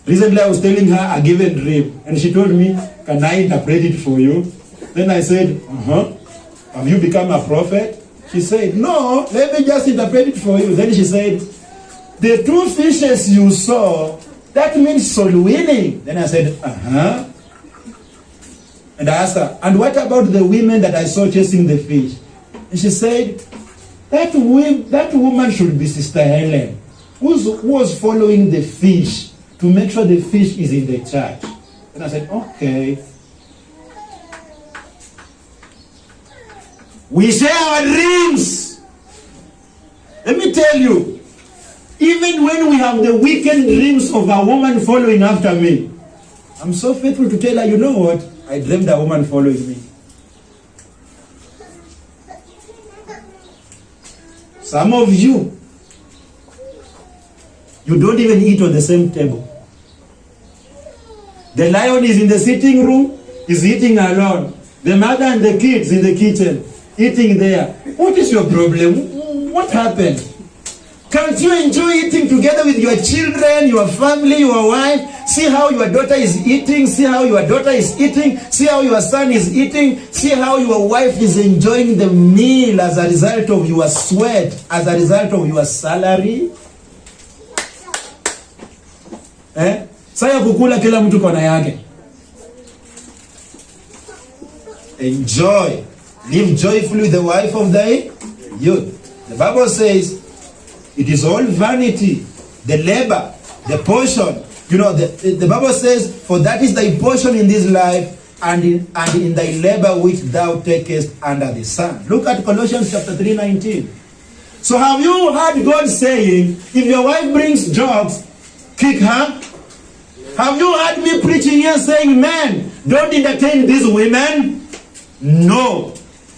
Speaker 1: Recently I was telling her a given dream, and she told me, can I interpret it for you? Then I said, have you become a prophet? She said, no, let me just interpret it for you. Then she said, the 2 fishes you saw, that means soul winning. Then I said, And I asked her, and what about the women that I saw chasing the fish? And she said, that woman should be Sister Helen, who was following the fish to make sure the fish is in the church. And I said, okay. We share our dreams. Let me tell you, even when we have the wicked dreams of a woman following after me, I'm so faithful to tell her, you know what? I dreamed a woman following me. Some of you don't even eat on the same table. The lion is in the sitting room, is eating alone. The mother and the kids in the kitchen, eating there. What is your problem? What happened? Can't you enjoy eating together with your children, your family, your wife? See how your daughter is eating. See how your daughter is eating. See how your son is eating. See how your wife is enjoying the meal as a result of your sweat, as a result of your salary. Saya kukula kila mtu kona yake. Enjoy. Live joyfully with the wife of thy youth. The Bible says, it is all vanity, the labor, the portion. You know, the Bible says, for that is thy portion in this life, and in thy labor which thou takest under the sun. Look at Colossians chapter 3:19. So have you heard God saying, if your wife brings jokes, kick her? Have you heard me preaching here saying, men, don't entertain these women? No.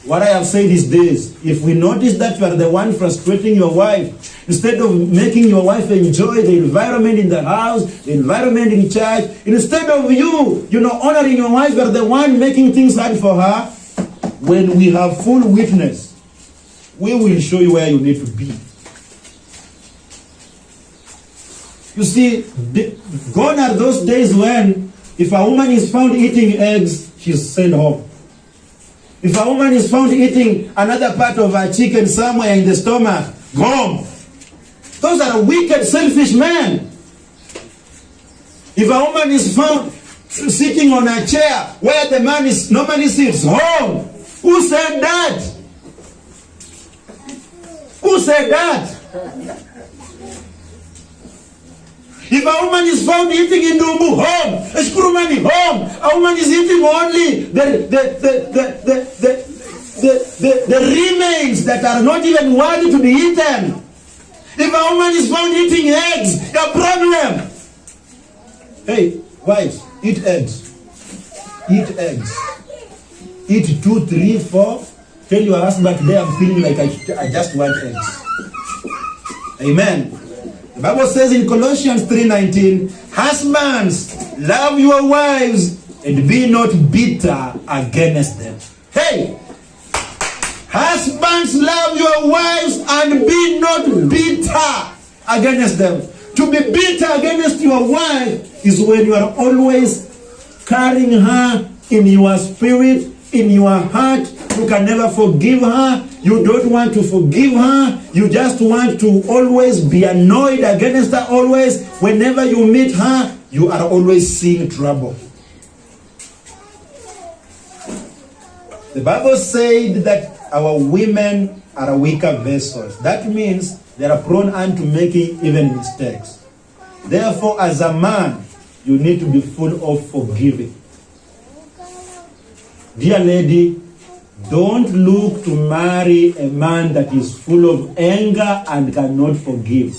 Speaker 1: What I have said is this: if we notice that you are the one frustrating your wife,
Speaker 2: instead of making your wife enjoy the environment in the house, the environment in church, instead of you honoring your wife, you're the one making things hard for her. When we have full witness, we will show you where you need to be. You see, gone are those days when if a woman is found eating eggs, she's sent home. If a woman is found eating another part of her chicken somewhere in the stomach, gone. Those are wicked, selfish men. If a woman is found sitting on a chair where the man is normally sits, home. Who said that? Who said that? If a woman is found eating in Dumbu, home. A Shkurumani, home. A woman is eating only the remains that are not even worthy to be eaten. If a woman is found eating eggs, a problem. Hey, wives, eat eggs. Eat eggs. Eat 2, 3, 4. Tell your husband today I'm feeling like I just want eggs. Amen. The Bible says in Colossians 3:19, husbands, love your wives and be not bitter against them. Hey! Husbands, love your wives and be not bitter against them. To be bitter against your wife is when you are always carrying her in your spirit, in your heart. You can never forgive her. You don't want to forgive her. You just want to always be annoyed against her always. Whenever you meet her, you are always seeing trouble. The Bible said that our women are weaker vessels. That means they are prone unto making even mistakes. Therefore, as a man, you need to be full of forgiving. Dear lady, don't look to marry a man that is full of anger and cannot forgive.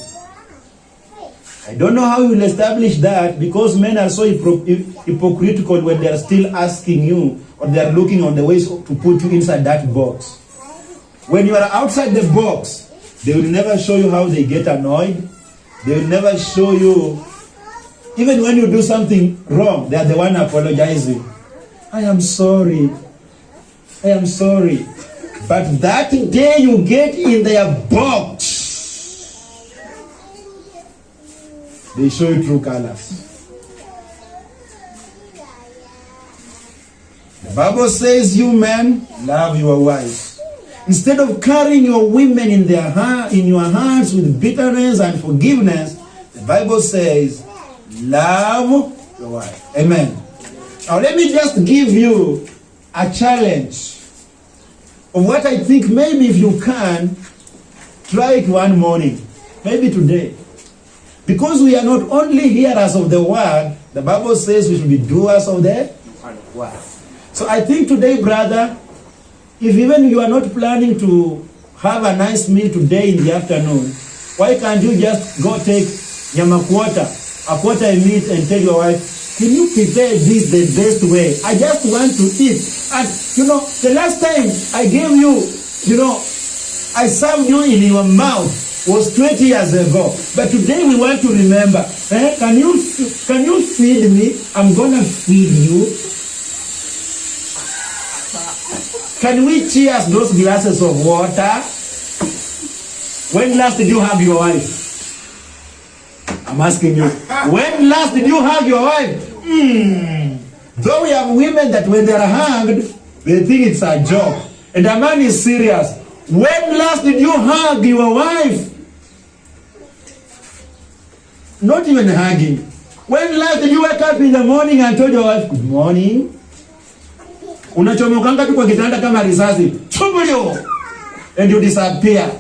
Speaker 2: I don't know how you will establish that, because men are so hypocritical when they are still asking you, or they are looking on the ways to put you inside that box. When you are outside the box, they will never show you how they get annoyed. They will never show you, even when you do something wrong, they are the one apologizing. I am sorry. I am sorry. But that day you get in their box, they show you true colors. The Bible says, you men, love your wives. Instead of carrying your women in your hearts with bitterness and forgiveness, the Bible says, love your wife. Amen. Now let me just give you a challenge of what I think maybe if you can, try it one morning, maybe today. Because we are not only hearers of the word, the Bible says we should be doers of the word. So I think today, brother, if even you are not planning to have a nice meal today in the afternoon, why can't you just go take a quarter of meat and tell your wife, can you prepare this the best way? I just want to eat. And the last time I gave you, I served you in your mouth was 20 years ago. But today we want to remember. Can you feed me? I'm gonna feed you. Can we cheers those glasses of water? When last did you hug your wife? I'm asking you. When last did you hug your wife? Though we have women that when they are hugged, they think it's a joke. And a man is serious. When last did you hug your wife? Not even hugging. When last did you wake up in the morning and told your wife, good morning? Unachomokanga tu kwa kitanda kama risasi. Chumulio! And you disappear.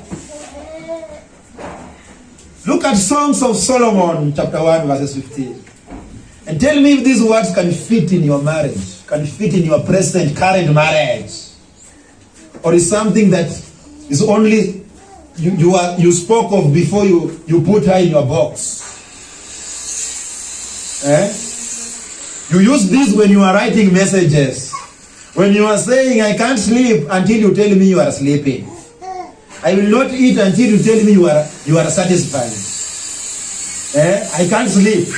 Speaker 2: Look at Songs of Solomon, chapter 1, verses 15. And tell me if these words can fit in your marriage, can fit in your present, current marriage. Or is something that is only you spoke of before you put her in your box. You use this when you are writing messages. When you are saying, I can't sleep until you tell me you are sleeping. I will not eat until you tell me you are satisfied. I can't sleep.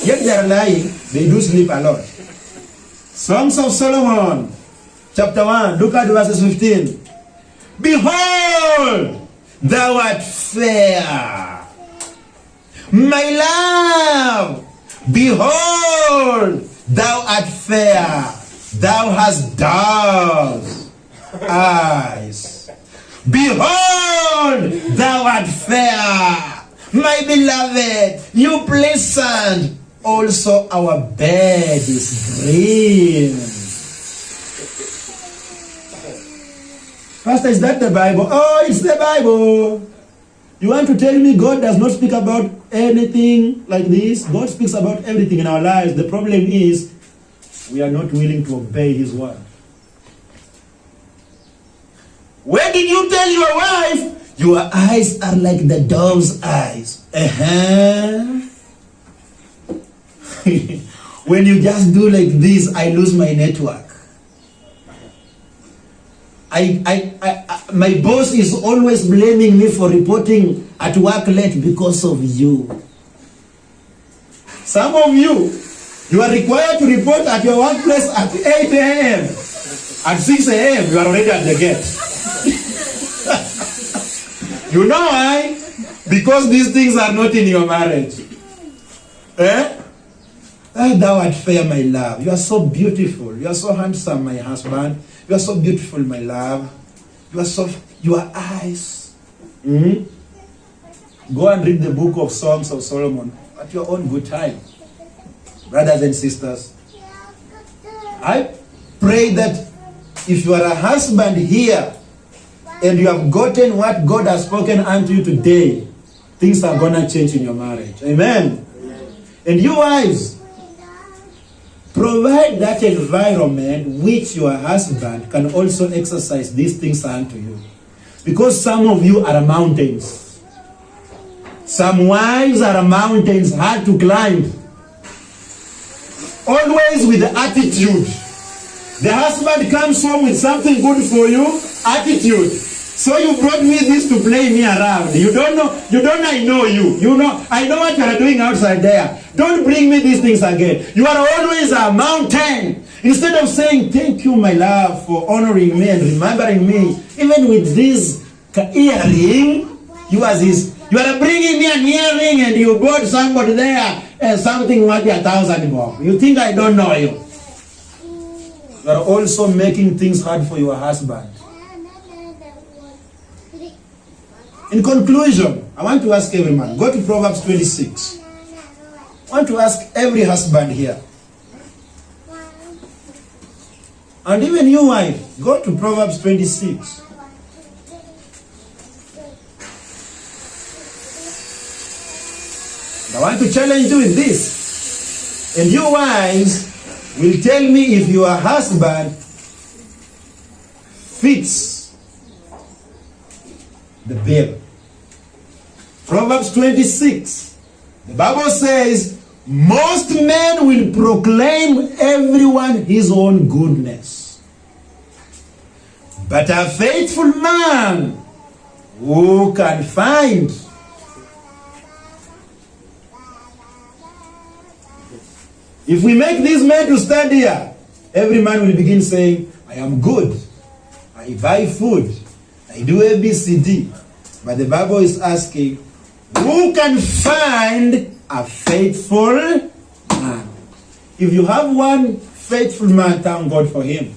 Speaker 2: Yet they are lying. They do sleep a lot. Songs of Solomon, chapter 1, look at verses 15. Behold, thou art fair, my love. Behold, thou art fair. Thou hast doves eyes. Behold, thou art fair, my beloved, you pleasant. Also our bed is green. Pastor, is that the Bible? Oh, it's the Bible. You want to tell me God does not speak about anything like this? God speaks about everything in our lives. The problem is we are not willing to obey His word. When did you tell your wife, your eyes are like the dove's eyes? When you just do like this, I lose my network. My boss is always blaming me for reporting at work late because of you. Some of you are required to report at your workplace at 8 a.m. At 6 a.m. you are already at the gate. You know why? Because these things are not in your marriage. Thou art fair, my love. You are so beautiful. You are so handsome, my husband. You are so beautiful, my love. Your eyes. Go and read the book of Songs of Solomon at your own good time. Brothers and sisters, I pray that if you are a husband here and you have gotten what God has spoken unto you today, things are going to change in your marriage. Amen. And you wives, provide that environment which your husband can also exercise these things unto you. Because some of you are mountains. Some wives are mountains hard to climb. Always with the attitude. The husband comes home with something good for you, attitude. So you brought me this to play me around. You don't know I know you. I know what you are doing outside there. Don't bring me these things again. You are always a mountain. Instead of saying, thank you, my love, for honoring me and remembering me, even with this earring, you are bringing me an earring and you bought somebody there something worth 1,000 more. You think I don't know you? You are also making things hard for your husband. In conclusion, I want to ask every man, go to Proverbs 26. I want to ask every husband here. And even you wife, go to Proverbs 26. I want to challenge you in this. And you wives will tell me if your husband fits the bill. Proverbs 26. The Bible says, most men will proclaim everyone his own goodness. But a faithful man, who can find? If we make these men to stand here, every man will begin saying, I am good. I buy food. I do ABCD. But the Bible is asking, who can find a faithful man? If you have one faithful man, thank God for him.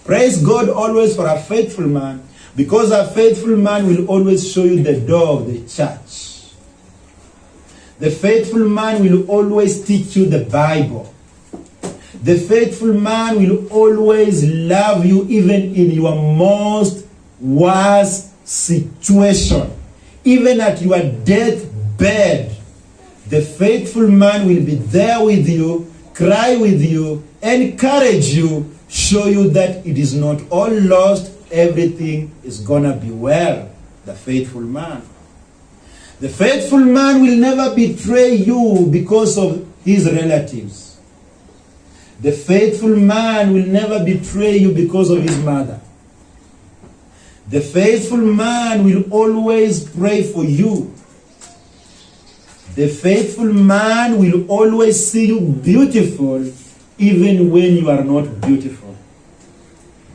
Speaker 2: Praise God always for a faithful man, because a faithful man will always show you the door of the church. The faithful man will always teach you the Bible. The faithful man will always love you even in your most worst situation. Even at your deathbed, the faithful man will be there with you, cry with you, encourage you, show you that it is not all lost, everything is gonna be well. The faithful man. The faithful man will never betray you because of his relatives. The faithful man will never betray you because of his mother. The faithful man will always pray for you. The faithful man will always see you beautiful even when you are not beautiful.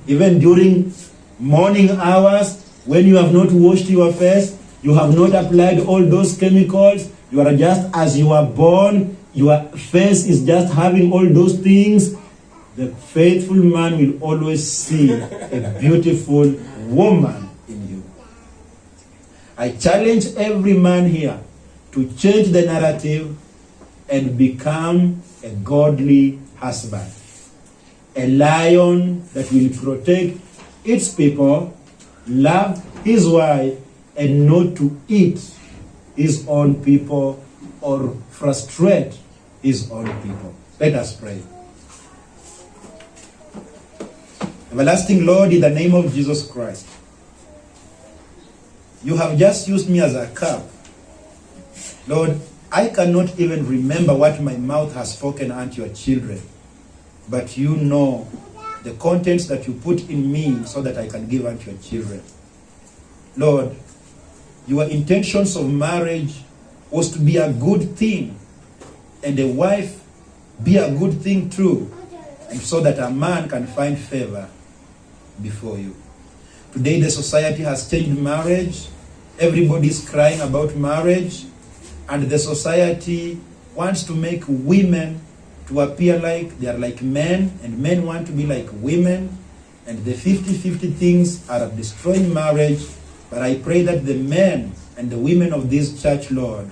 Speaker 2: Even during morning hours, when you have not washed your face, you have not applied all those chemicals, you are just as you are born, your face is just having all those things, the faithful man will always see a beautiful woman in you. I challenge every man here to change the narrative and become a godly husband. A lion that will protect its people, love his wife, and not to eat his own people or frustrate his own people. Let us pray. Everlasting Lord, in the name of Jesus Christ, you have just used me as a cup. Lord, I cannot even remember what my mouth has spoken unto your children, but you know the contents that you put in me so that I can give unto your children. Lord, your intentions of marriage was to be a good thing, and a wife be a good thing too, and so that a man can find favor before you. Today the society has changed marriage. Everybody is crying about marriage, and the society wants to make women to appear like they are like men, and men want to be like women, and the 50-50 things are destroying marriage. But I pray that the men and the women of this church, Lord,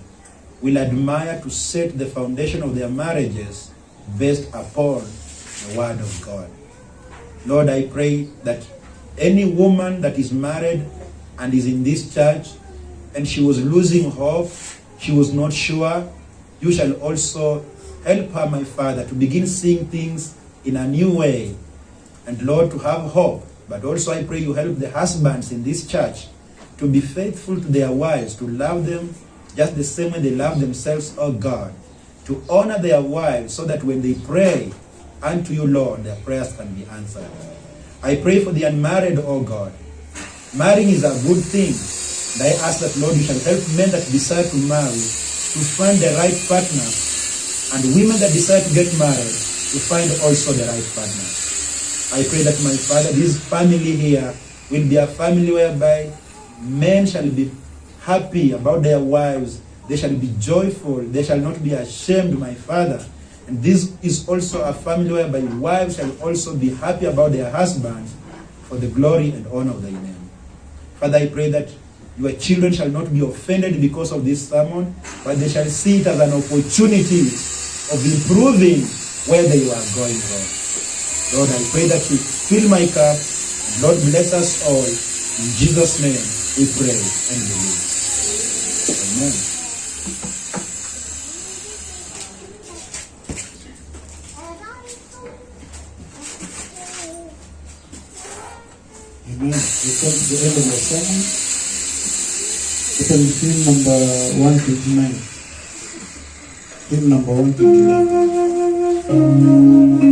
Speaker 2: will admire to set the foundation of their marriages based upon the word of God. Lord, I pray that any woman that is married and is in this church and she was losing hope, she was not sure, you shall also help her, my Father, to begin seeing things in a new way, and Lord, to have hope. But also I pray you help the husbands in this church to be faithful to their wives, to love them just the same way they love themselves, oh God, to honor their wives so that when they pray unto you, Lord, their prayers can be answered. I pray for the unmarried, oh God. Marrying is a good thing, and I ask that, Lord, you shall help men that desire to marry to find the right partner, and women that desire to get married to find also the right partner. I pray that, my Father, this family here will be a family whereby men shall be happy about their wives. They shall be joyful. They shall not be ashamed, my Father. And this is also a family whereby wives shall also be happy about their husbands for the glory and honor of thy name. Father, I pray that your children shall not be offended because of this sermon, but they shall see it as an opportunity of improving where they were going wrong. Lord, I pray that you fill my cup. And Lord, bless us all. In Jesus' name we pray and believe. Amen.
Speaker 3: Amen. We come to the end of the sermon. It is hymn number 159. Hymn number 159.